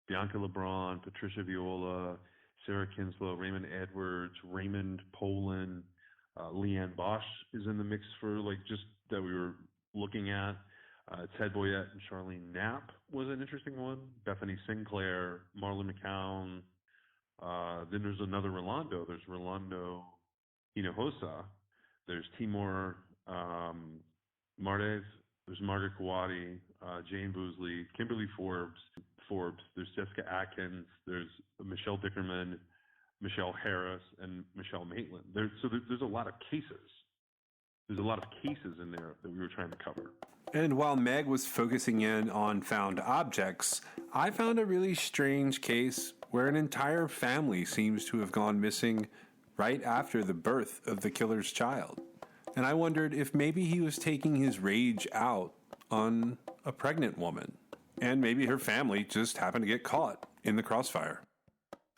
Bianca LeBron, Patricia Viola, Sarah Kinslow, Raymond Edwards, Raymond Poland, Leanne Bosch is in the mix for just that we were looking at. Ted Boyette and Charlene Knapp was an interesting one. Bethany Sinclair, Marlon McCown. Then there's another Rolando. There's Rolando Hinojosa. There's Timur Mardev. There's Margaret Kawadi, Jane Boosley, Kimberly Forbes. There's Jessica Atkins. There's Michelle Dickerman, Michelle Harris, and Michelle Maitland. There's a lot of cases. There's a lot of cases in there that we were trying to cover. And while Meg was focusing in on found objects, I found a really strange case where an entire family seems to have gone missing right after the birth of the killer's child. And I wondered if maybe he was taking his rage out on a pregnant woman. And maybe her family just happened to get caught in the crossfire.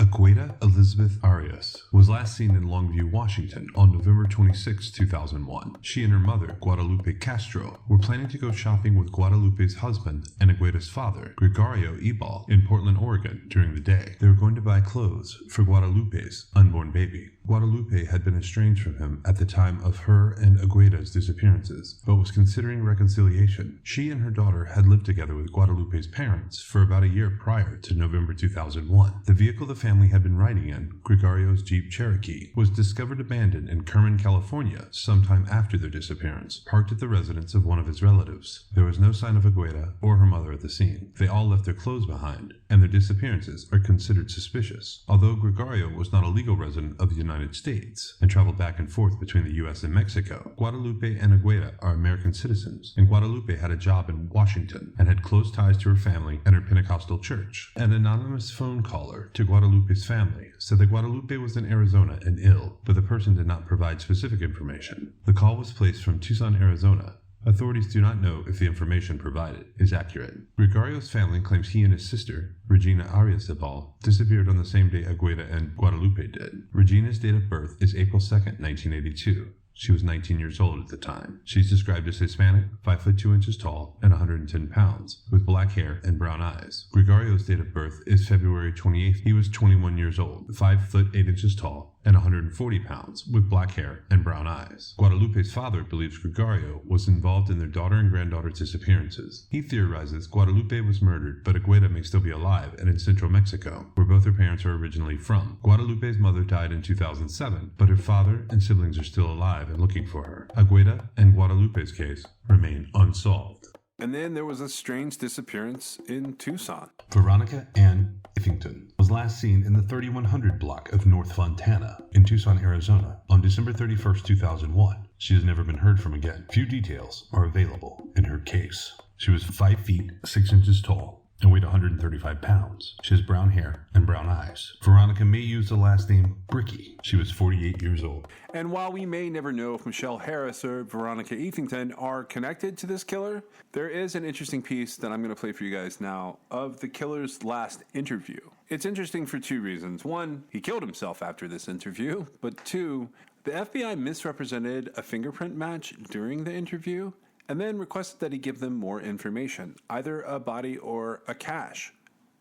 Agueda Elizabeth Arias was last seen in Longview, Washington on November 26, 2001. She and her mother, Guadalupe Castro, were planning to go shopping with Guadalupe's husband and Agueda's father, Gregorio Ebal, in Portland, Oregon during the day. They were going to buy clothes for Guadalupe's unborn baby. Guadalupe had been estranged from him at the time of her and Agueda's disappearances, but was considering reconciliation. She and her daughter had lived together with Guadalupe's parents for about a year prior to November 2001. The vehicle the family had been riding in, Gregorio's Jeep Cherokee, was discovered abandoned in Kerman, California, sometime after their disappearance, parked at the residence of one of his relatives. There was no sign of Agueda or her mother at the scene. They all left their clothes behind, and their disappearances are considered suspicious. Although Gregorio was not a legal resident of the United States and traveled back and forth between the U.S. and Mexico, Guadalupe and Agueda are American citizens, and Guadalupe had a job in Washington and had close ties to her family and her Pentecostal church. An anonymous phone caller to Guadalupe's family said that Guadalupe was in Arizona and ill, but the person did not provide specific information. The call was placed from Tucson, Arizona. Authorities do not know if the information provided is accurate. Gregorio's family claims he and his sister, Regina Arias Ebal, disappeared on the same day Agueda and Guadalupe did. Regina's date of birth is April 2nd, 1982. She was 19 years old at the time. She's described as Hispanic, 5 foot 2 inches tall, and 110 pounds, with black hair and brown eyes. Gregorio's date of birth is February 28th. He was 21 years old, 5 foot 8 inches tall, and 140 pounds, with black hair and brown eyes. Guadalupe's father believes Gregorio was involved in their daughter and granddaughter's disappearances. He theorizes Guadalupe was murdered, but Agueda may still be alive and in central Mexico, where both her parents are originally from. Guadalupe's mother died in 2007, but her father and siblings are still alive and looking for her. Agueda and Guadalupe's case remain unsolved. And then there was a strange disappearance in Tucson. Veronica Ann Iffington was last seen in the 3100 block of North Fontana in Tucson, Arizona on December 31st, 2001. She has never been heard from again. Few details are available in her case. She was 5 feet 6 inches tall and weighed 135 pounds. She has brown hair and brown eyes. Veronica may use the last name Bricky. She was 48 years old. And while we may never know if Michelle Harris or Veronica Eathington are connected to this killer, there is an interesting piece that I'm going to play for you guys now of the killer's last interview. It's interesting for two reasons. One, he killed himself after this interview. But two, the FBI misrepresented a fingerprint match during the interview and then requested that he give them more information, either a body or a cache.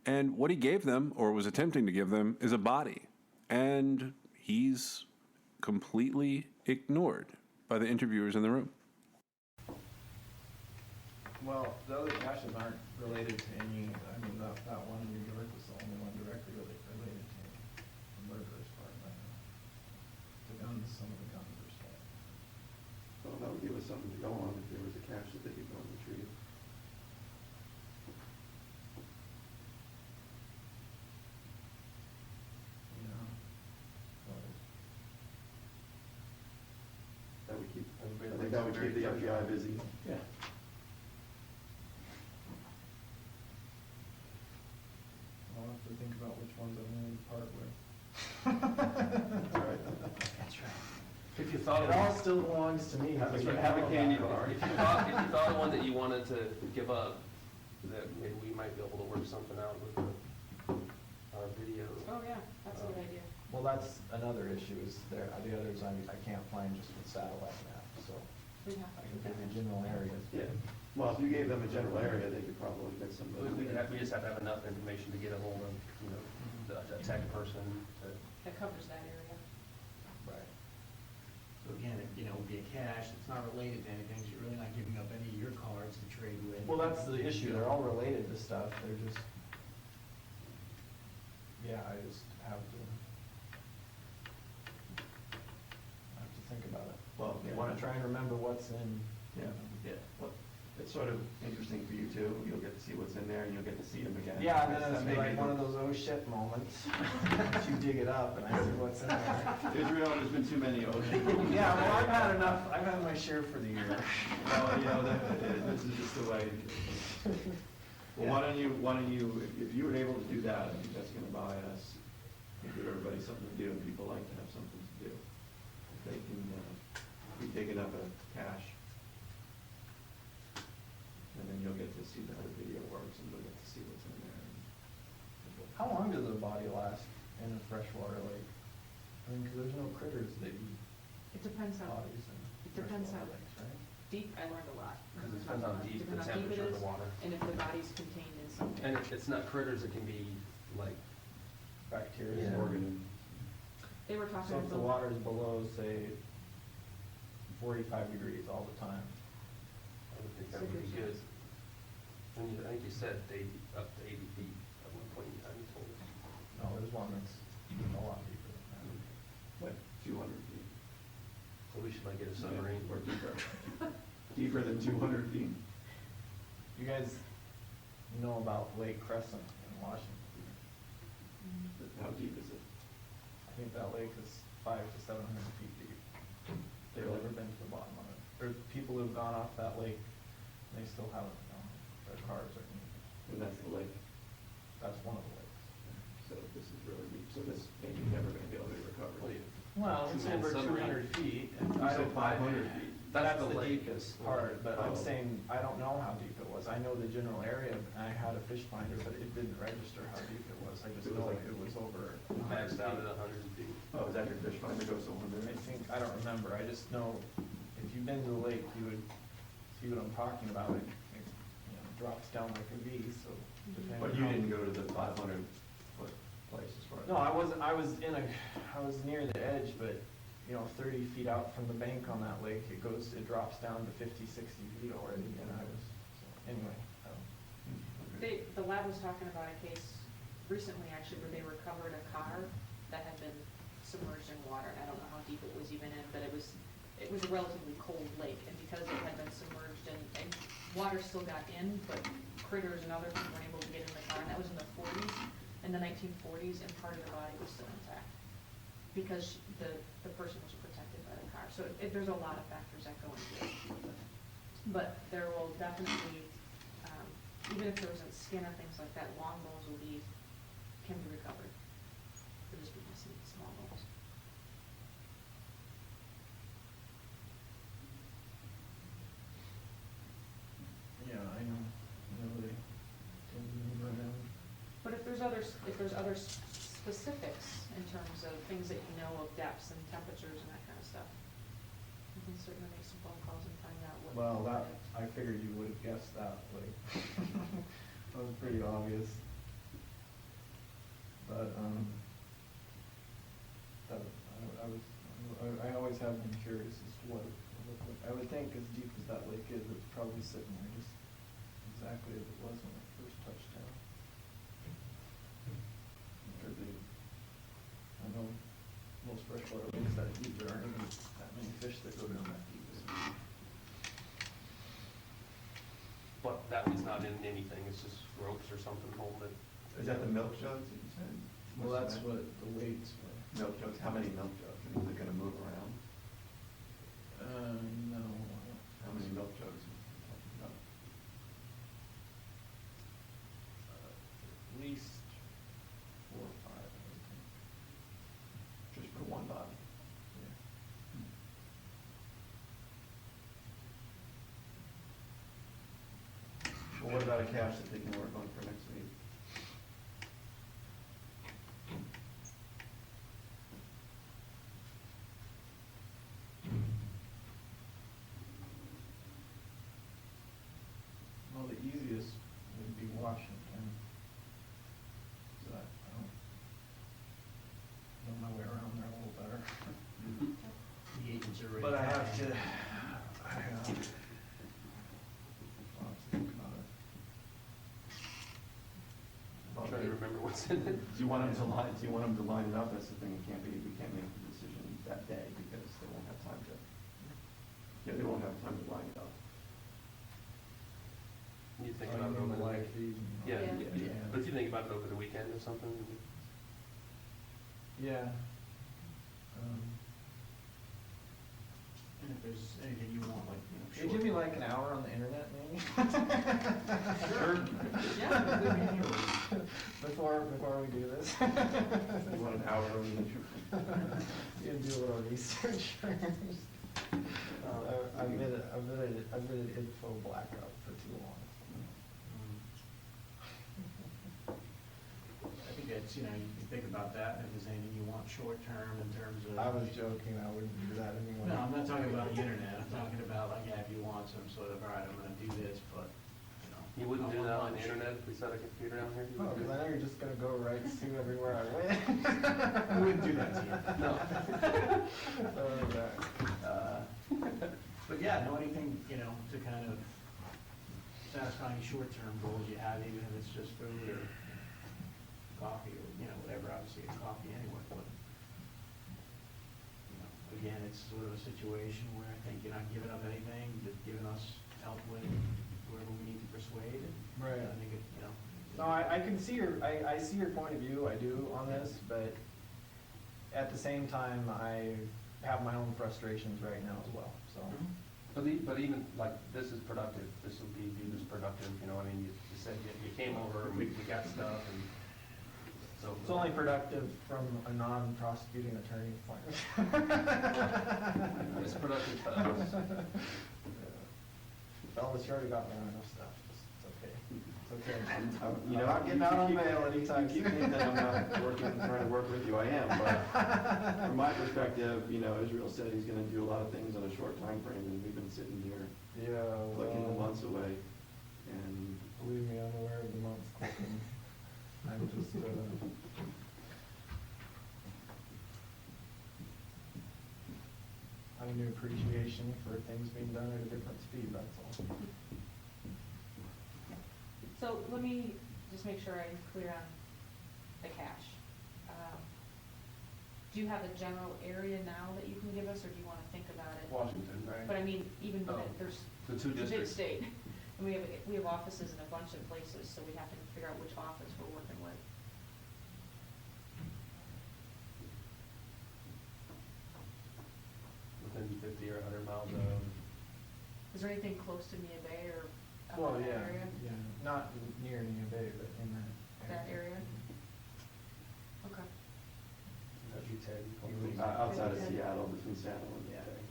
And what he gave them, or was attempting to give them, is a body. And he's completely ignored by the interviewers in the room. Well, the other caches aren't related to any, that one in New York was the only one directly related to the murderous part. The guns, some of the guns were stolen. Well, that would give us something to go on if there was a cache that they could go and retrieve. That would keep, I think that would keep the FBI busy. Yeah. I'll have to think about which ones I'm willing to part with. That's right. That's right. If you thought It all still belongs to me. Have a candy bar. If you thought of one that you wanted to give up, that maybe we might be able to work something out with our video. Oh, yeah, that's a good idea. Well, that's another issue is the others I can't find just with satellite map, so We'd have I can give you general areas. Yeah. Well, if you gave them a general area, they could probably get some. We just have to have enough information to get a hold of, a tech person to. That covers that area. Right. So So again, you know, would be a cash, it's not related to anything, so you're really not giving up any of your cards to trade with. Well, that's the issue, they're all related to stuff, they're just, yeah, I just have to think about it. Well, I wanna try and remember what's in. Yeah, well, it's sort of interesting for you too. You'll get to see what's in there and you'll get to see them again. Yeah, and then That it's may like be one of those oh shit moments. You dig it up and I see what's in there. Israel, there's been too many oceans. Yeah, well, I've had enough, I've had my share for the year. Well, you know, this is just the way. Well, why don't you, if you were able to do that, I think that's gonna buy us, give everybody something to do, and people like to have something to do. If they can, be digging up a cache, and then you'll get to see how the video works, and you'll get to see what's in there. How long does a body last in a freshwater lake? I mean, 'cause there's no critters that eat It depends how, bodies in it depends how freshwater lakes, right? deep, I learned a lot. Because it depends on deep, the Depends how deep it temperature of is, the water. and if the body's contained in something. And it's not critters, it can be like Bacteria. Yeah. Organism. They were talking So about if the water is below, say, 45 degrees all the time. I would think that would be good. And you, I think you said they up to 80 feet at one point in time, you told us. No, there's one that's a lot deeper than What, 200 feet? So we should like get a submarine. Or deeper. Deeper than 200 feet. that. You guys know about Lake Crescent in Washington? How deep is it? I think that lake is 500 to 700 feet deep. They've never been to the bottom of it. There's people who've gone off that lake, and they still haven't gone. Their cars are in. And that's the lake. That's one of the lakes. So this is really deep, so this maybe never gonna be able to recover. Well, it's And over submarine. 200 feet. And You I said don't- 500 feet. That's the the lake. deepest part, but I'm Oh. saying, I don't know how deep it was. I know the general area, and I had a fish finder, but it didn't register how deep it was. I just It was know like- it was over 100 Maxed out at feet. 100 feet. Oh, is that your fish finder goes to 100? I think, I don't remember. I just know, if you've been to the lake, you would see what I'm talking about. It drops down like a V, so depending But on you how- didn't go to the 500 foot place as far as. No, I was near the edge, but, 30 feet out from the bank on that lake, it drops down to 50, 60 feet already, and anyway. The lab was talking about a case recently, actually, where they recovered a car that had been submerged in water. I don't know how deep it was even in, but it was a relatively cold lake, and because it had been submerged and water still got in, but critters and other things weren't able to get in the car, and that was in the 40s, in the 1940s, and part of the body was still intact, because the person was protected by the car. So there's a lot of factors that go into it. But there will definitely, even if there wasn't skin or things like that, long bones can be recovered. They'll just be missing small bones. Yeah, I know they tend to move around. But if there's other specifics in terms of things that you know of depths and temperatures and that kind of stuff, you can certainly make some phone calls and find out what. Well, I figured you would have guessed that, like, that was pretty obvious. But, I always have been curious as to what it looked like. I would think as deep as that lake is, it's probably sitting there just exactly as it was when it first touched down. Could be. I know most freshwater lakes that deep, there aren't even that many fish that go down that deep. But that was not in anything, it's just ropes or something holding it. Is that the milk jugs that you said? Well, that's what the weights were. Milk jugs, how many milk jugs? I mean, is it gonna move around? No. How many milk jugs are you talking about? At least 4 or 5, I would think. Just for one body? Well, what about a cache that they can work on for next week? Well, the easiest would be Washington. So I know my way around there a little better. The agents are ready. But box. Do you want them to line it up? That's the thing. We can't make the decision that day because they won't have time to. Yeah, they won't have time to line it up. You think about it over the live weekend. feed. Yeah. But if you think about it over the weekend or something. Yeah. And if there's anything you want, like, Could you give me like an hour on the internet, maybe? Sure. Yeah. Before we do this. You want an hour on the internet? You do a little research first. I've been at info blackout for too long. I think it's, you can think about that, and if there's anything you want short-term in terms of. I was joking, I wouldn't do that anyway. No, I'm not talking about the internet, I'm talking about like, if you want some sort of, all right, I'm gonna do this, but, You wouldn't I do want that on the lunch. internet if we set a computer down here? Oh, because I know you're just gonna go right to everywhere I went. I wouldn't do that to you. No. But yeah, know anything, to kind of satisfy any short-term goals you have, even if it's just food or coffee or, whatever, obviously it's coffee anyway, but, again, it's sort of a situation where I think you're not giving up anything, but giving us help with whoever we need to persuade, and Right. I think it, No, I can see I see your point of view, I do, on this, but at the same time, I have my own frustrations right now as well, so. But even, like, this is productive, this will be viewed as productive, I mean, you said you came over, we got stuff, and so. It's only productive from a non-prosecuting attorney's point of view. It's productive for us. Fellas, you already got me on enough stuff, it's okay. It's okay. I'm not getting out on bail anytime You keep soon. thinking that I'm not trying to work with you, I am, but from my perspective, Israel said he's gonna do a lot of things on a short time frame, and we've been sitting here clicking the months away, and. Believe me, I'm aware of the months clicking. I'm just, I have a new appreciation for things being done at a different speed, that's all. So let me just make sure I'm clear on the cash. Do you have a general area now that you can give us, or do you want to think about it? Washington, right? But I mean, even Oh, there's, the two it's a big districts. state, and we have offices in a bunch of places, so we have to figure out which office we're working with. Within 50 or 100 miles of. Is there anything close to Nia Bay or Well, that yeah, area? yeah, not near Nia Bay, but in that That area? Okay. That'd be 10. Outside of Seattle, between Seattle and Yeah. Bay.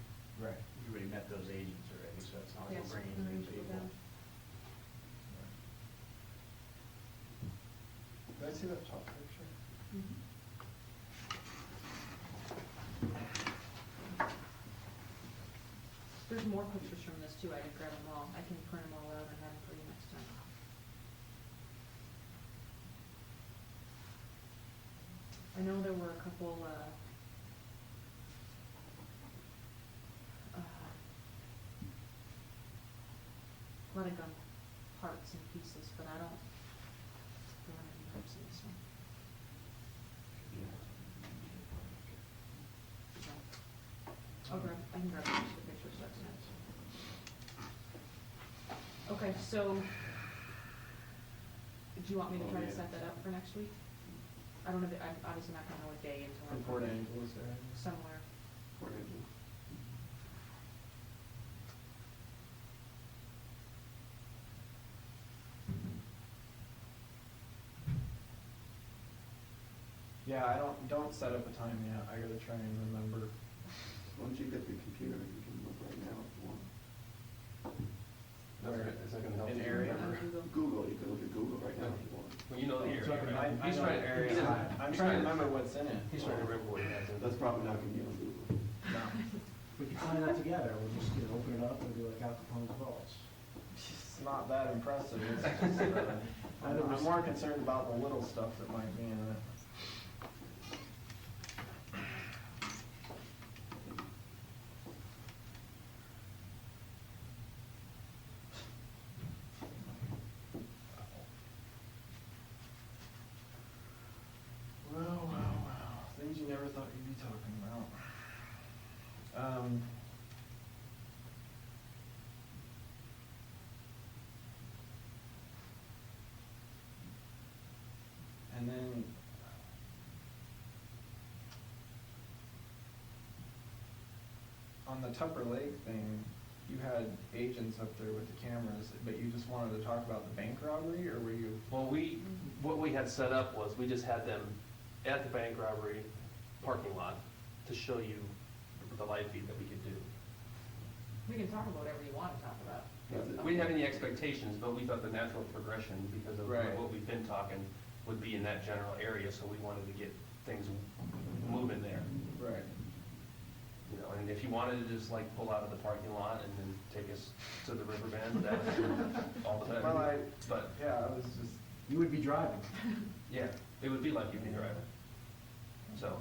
Right. you already met those agents already, so it's not like Yes, we're bringing we new reached with people. them. Did I see that top picture? There's more pictures from this too, I didn't grab them all, I can print them all out and have them for you next time. I know there were a couple, a lot of gun parts and pieces, but I don't, there aren't any parts in this one. So, I can grab the pictures, that's nice. Okay, so, do you want me to try to set that up for next week? I don't know, I'm obviously not gonna know a day until. From Port Angeles, there. Somewhere. Port Angeles. Yeah, I don't set up a time yet, I gotta try and remember. Once you get the computer, you can look right now if you want. Is that gonna help? An you? area? Google, you can look at Google right now if you want. Well, you know the area, So right? I know the area. I'm trying to remember what's in it. He's trying to remember what he has in it. That's probably not gonna be on Google. No. We can find that together, we'll just, open it up and do like Al Capone's vaults. It's not that impressive, it's just, I'm more concerned about the little stuff that might be in it. And then on the Tupper Lake thing, you had agents up there with the cameras, but you just wanted to talk about the bank robbery, or were you? Well, what we had set up was we just had them at the bank robbery parking lot to show you the live feed that we could do. We can talk about whatever you want to talk about. We didn't have any expectations, but we thought the natural progression, because of Right. what we've been talking, would be in that general area, so we wanted to get things moving there. Right. You know, and if you wanted to just like pull out of the parking lot and then take us to the river bend, that all the time. Well, But yeah, I was just. You would be driving. yeah, it would be like you'd be driving. So.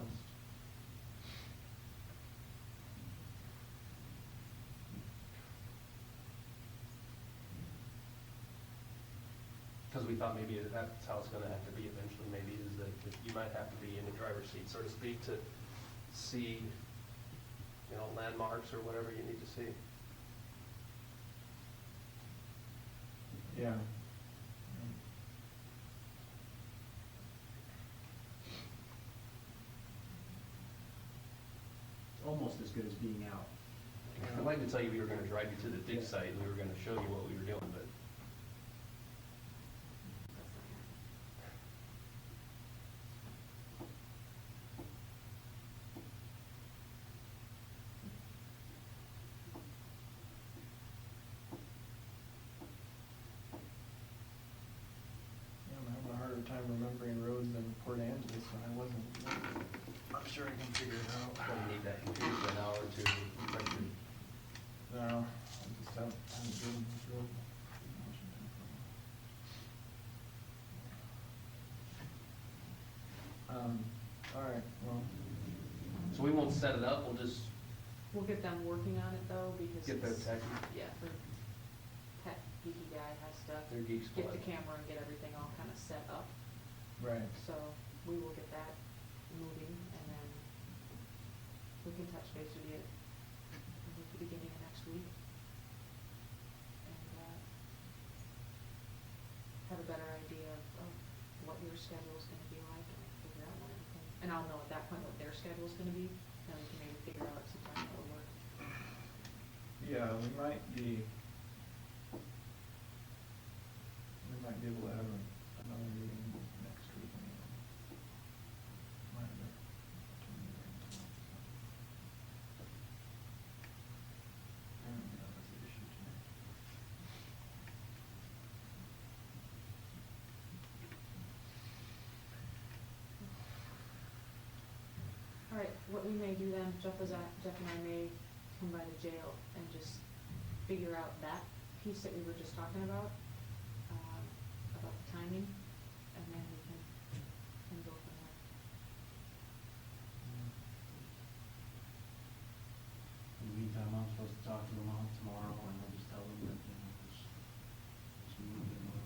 Because we thought maybe that's how it's going to have to be eventually, maybe, is that you might have to be in the driver's seat, so to speak, to see, you know, landmarks or whatever you need to see. Yeah. It's almost as good as being out. I'd like to tell you we were going to drive you to the dig site and we were going to show you what we were doing, but. Yeah, I'm having a harder time remembering roads than Port Angeles when I wasn't. I'm sure I can figure it out. Well, you need that computer for an hour or two. No, I just haven't driven this road. All right, well. So we won't set it up, we'll just We'll get them working on it though, because get their it's- tech. Yeah, the tech geeky guy has to Their geek get squad. the camera and get everything all kind of set up. Right. So we will get that moving, and then we can touch base with you at the beginning of next week. And have a better idea of what your schedule is gonna be like, and figure out when everything, and I'll know at that point what their schedule is gonna be, then we can maybe figure out some time that will work. Yeah, we might be able to have another meeting next week. Might have that was the issue tonight. All right, what we may do then, Jeff and I may come by the jail and just figure out that piece that we were just talking about the timing, and then we can go from there. In the meantime, I'm supposed to talk to them all tomorrow, and I'll just tell them that, you know, just move them on,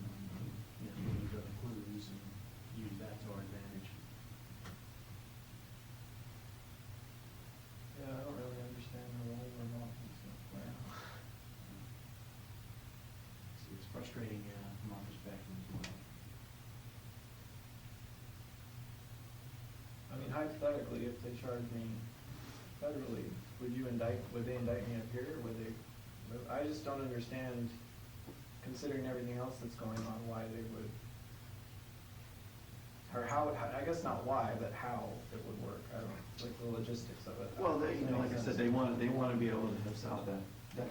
you know, these other clues and use that to our advantage. Yeah, I don't really understand the role we're not playing. It's frustrating, from our perspective as well. I mean, hypothetically, if they charge me federally, would they indict me up here, or would they, I just don't understand, considering everything else that's going on, why they would, or how, I guess not why, but how it would work, I don't, like the logistics of it. Well, you know, like I said, they want to be able to have solved that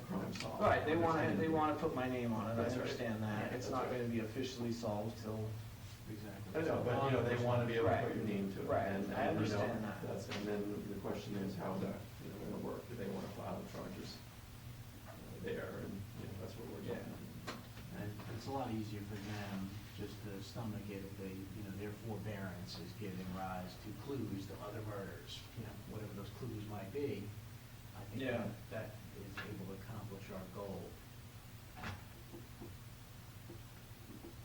crime solved. Right, they want to put my name on it, I That's right. understand that, Yeah, it's that's not right. gonna be officially solved till. Exactly. I know, but you know, they want to be able to put your name to it. Right, and, I you know, understand that. And then the question is, how's that, going to work? Do they want to file charges there? And, you know, that's what we're doing. And it's a lot easier for them just to stomach it if they, you know, their forbearance is giving rise to clues to other murders, you know, whatever those clues might be. I think Yeah. that is able to accomplish our goal.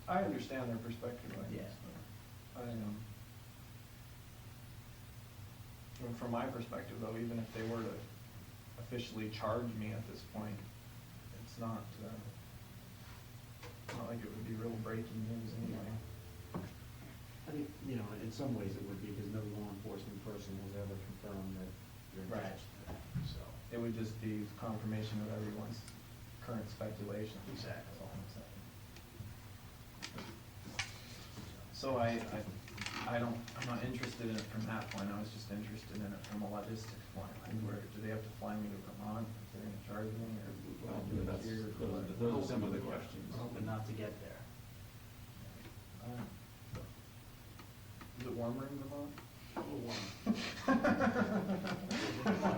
I understand their perspective, I guess, Yeah. but from my perspective though, even if they were to officially charge me at this point. It's not like it would be real breaking news anyway. I think, in some ways it would be, because no law enforcement person has ever confirmed that you're Right. attached to that, so. It would just be confirmation of everyone's current speculation. Exactly. That's all I'm saying. So I'm not interested in it from that point. I was just interested in it from a logistics point. Like, where do they have to fly me to Vermont if they're going to charge me, or Well, do it that's, here? those are some of the questions. We're hoping not to get there. Is it warmer in Vermont? A little warm.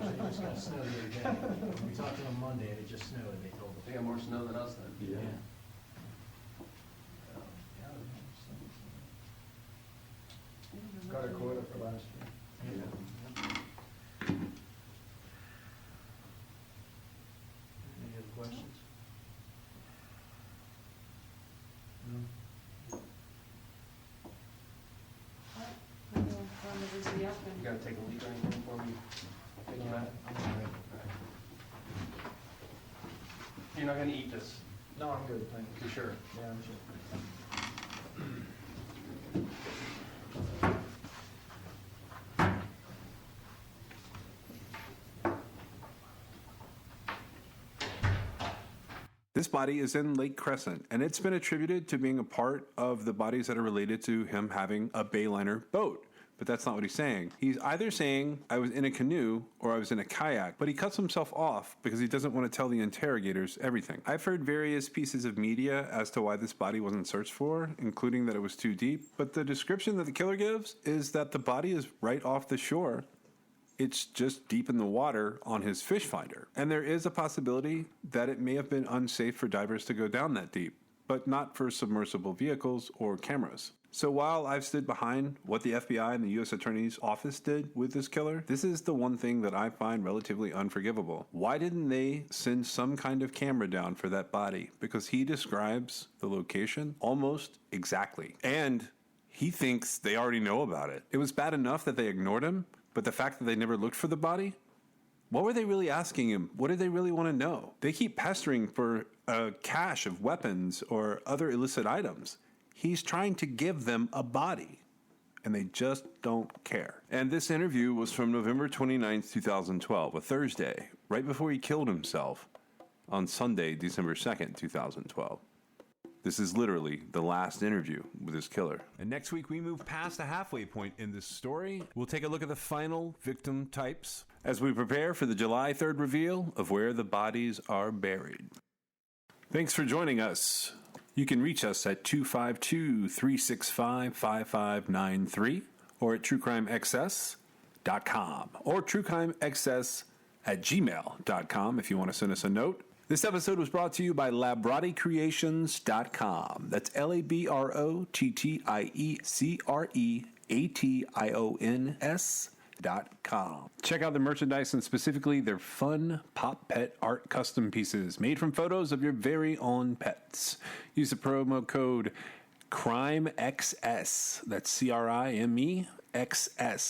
It just got snow the other day. We talked to them Monday, and it just snowed, they told us. They got more snow than us then. Yeah. Got a quota for last year. Any other questions? You gotta take a leak or anything for me? Take you out? You're not gonna eat this? No, I'm good, thank you. You sure? Yeah, I'm sure. This body is in Lake Crescent, and it's been attributed to being a part of the bodies that are related to him having a Bayliner boat. But that's not what he's saying. He's either saying, I was in a canoe or I was in a kayak, but he cuts himself off because he doesn't want to tell the interrogators everything. I've heard various pieces of media as to why this body wasn't searched for, including that it was too deep, but the description that the killer gives is that the body is right off the shore. It's just deep in the water on his fish finder. And there is a possibility that it may have been unsafe for divers to go down that deep, but not for submersible vehicles or cameras. So while I've stood behind what the FBI and the U.S. Attorney's Office did with this killer, this is the one thing that I find relatively unforgivable. Why didn't they send some kind of camera down for that body? Because he describes the location almost exactly. And he thinks they already know about it. It was bad enough that they ignored him, but the fact that they never looked for the body? What were they really asking him? What did they really want to know? They keep pestering for a cache of weapons or other illicit items. He's trying to give them a body, and they just don't care. And this interview was from November 29th, 2012, a Thursday, right before he killed himself on Sunday, December 2nd, 2012. This is literally the last interview with this killer. And next week, we move past a halfway point in this story. We'll take a look at the final victim types as we prepare for the July 3rd reveal of where the bodies are buried. Thanks for joining us. You can reach us at 252-365-5593 or at truecrimexcess.com or truecrimexcess@gmail.com if you want to send us a note. This episode was brought to you by LabrottieCreations.com. That's LABROTTIECREATIONS.com. Check out the merchandise and specifically their fun Pop Pet art custom pieces made from photos of your very own pets. Use the promo code CRIMEXS, that's CRIMEXS,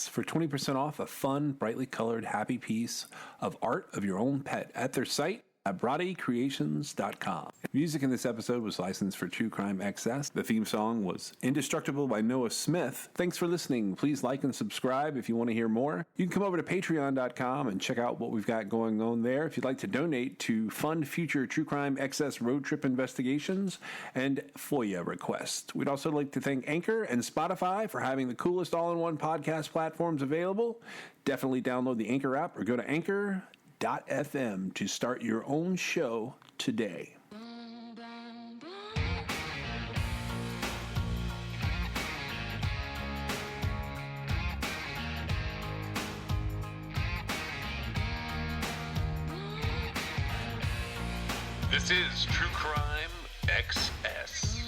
for 20% off a fun, brightly colored, happy piece of art of your own pet at their site, LabrottieCreations.com. Music in this episode was licensed for True Crime XS. The theme song was Indestructible by Noah Smith. Thanks for listening. Please like and subscribe if you want to hear more. You can come over to Patreon.com and check out what we've got going on there if you'd like to donate to fund future True Crime XS road trip investigations and FOIA requests. We'd also like to thank Anchor and Spotify for having the coolest all-in-one podcast platforms available. Definitely download the Anchor app or go to Anchor.fm to start your own show today. This is True Crime XS.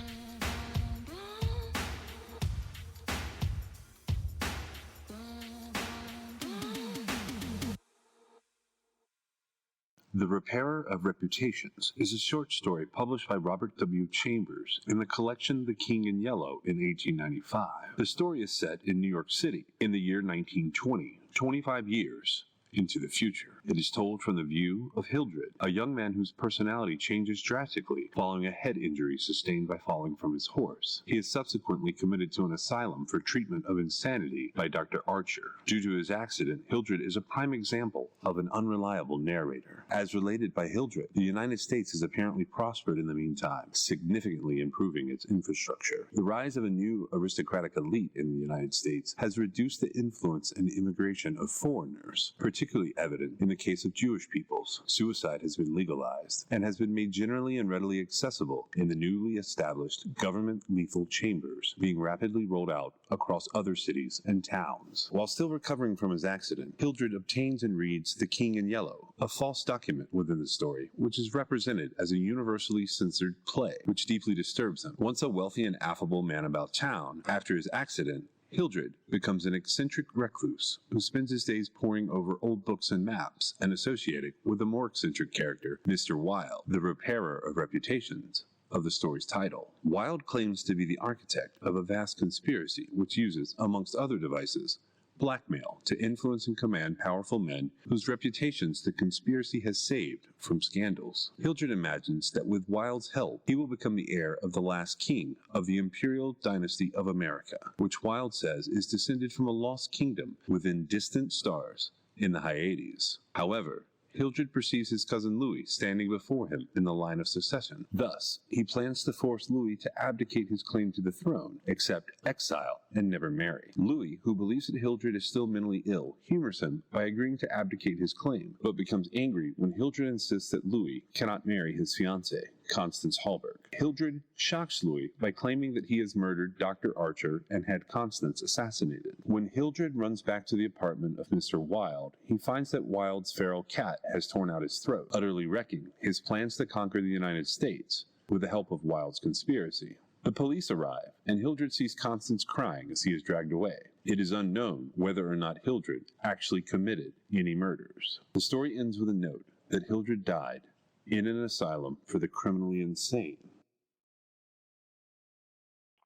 The Repairer of Reputations is a short story published by Robert W. Chambers in the collection The King in Yellow in 1895. The story is set in New York City in the year 1920, 25 years into the future. It is told from the view of Hildred, a young man whose personality changes drastically following a head injury sustained by falling from his horse. He is subsequently committed to an asylum for treatment of insanity by Dr. Archer. Due to his accident, Hildred is a prime example of an unreliable narrator. As related by Hildred, the United States has apparently prospered in the meantime, significantly improving its infrastructure. The rise of a new aristocratic elite in the United States has reduced the influence and immigration of foreigners, particularly evident in the case of Jewish peoples. Suicide has been legalized and has been made generally and readily accessible in the newly established government lethal chambers being rapidly rolled out across other cities and towns. While still recovering from his accident, Hildred obtains and reads The King in Yellow, a false document within the story, which is represented as a universally censored play, which deeply disturbs him. Once a wealthy and affable man about town, after his accident, Hildred becomes an eccentric recluse who spends his days poring over old books and maps and associating with the more eccentric character, Mr. Wilde, the repairer of reputations of the story's title. Wilde claims to be the architect of a vast conspiracy which uses, amongst other devices, blackmail to influence and command powerful men whose reputations the conspiracy has saved from scandals. Hildred imagines that with Wilde's help, he will become the heir of the last king of the imperial dynasty of America, which Wilde says is descended from a lost kingdom within distant stars in the Hyades. However, Hildred perceives his cousin Louis standing before him in the line of succession. Thus, he plans to force Louis to abdicate his claim to the throne, accept exile, and never marry. Louis, who believes that Hildred is still mentally ill, humors him by agreeing to abdicate his claim, but becomes angry when Hildred insists that Louis cannot marry his fiancée, Constance Hallberg. Hildred shocks Louis by claiming that he has murdered Dr. Archer and had Constance assassinated. When Hildred runs back to the apartment of Mr. Wilde, he finds that Wilde's feral cat has torn out his throat, utterly wrecking his plans to conquer the United States with the help of Wilde's conspiracy. The police arrive, and Hildred sees Constance crying as he is dragged away. It is unknown whether or not Hildred actually committed any murders. The story ends with a note that Hildred died in an asylum for the criminally insane.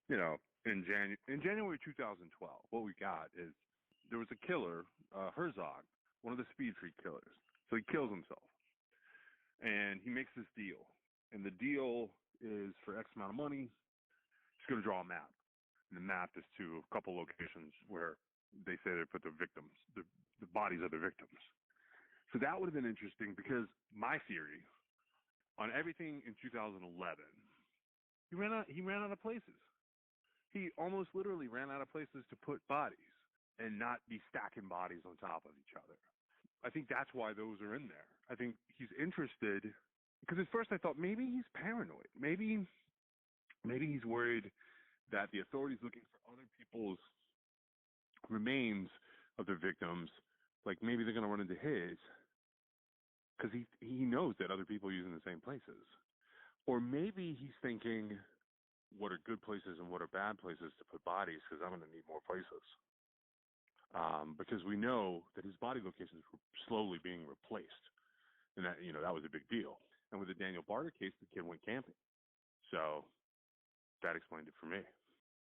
You know, in January 2012, what we got is there was a killer, Herzog, one of the Speed Freak killers. So he kills himself, and he makes this deal, and the deal is for X amount of money. He's going to draw a map, and the map is to a couple locations where they say they put the victims, the bodies of the victims. So that would have been interesting because my theory on everything in 2011, he ran out of places. He almost literally ran out of places to put bodies and not be stacking bodies on top of each other. I think that's why those are in there. I think he's interested because at first I thought maybe he's paranoid. Maybe he's worried that the authorities looking for other people's remains of their victims, like maybe they're going to run into his. Because he knows that other people are using the same places. Or maybe he's thinking, what are good places and what are bad places to put bodies, because I'm going to need more places. Because we know that his body locations were slowly being replaced. And that, you know, that was a big deal. And with the Daniel Barter case, the kid went camping. So that explained it for me.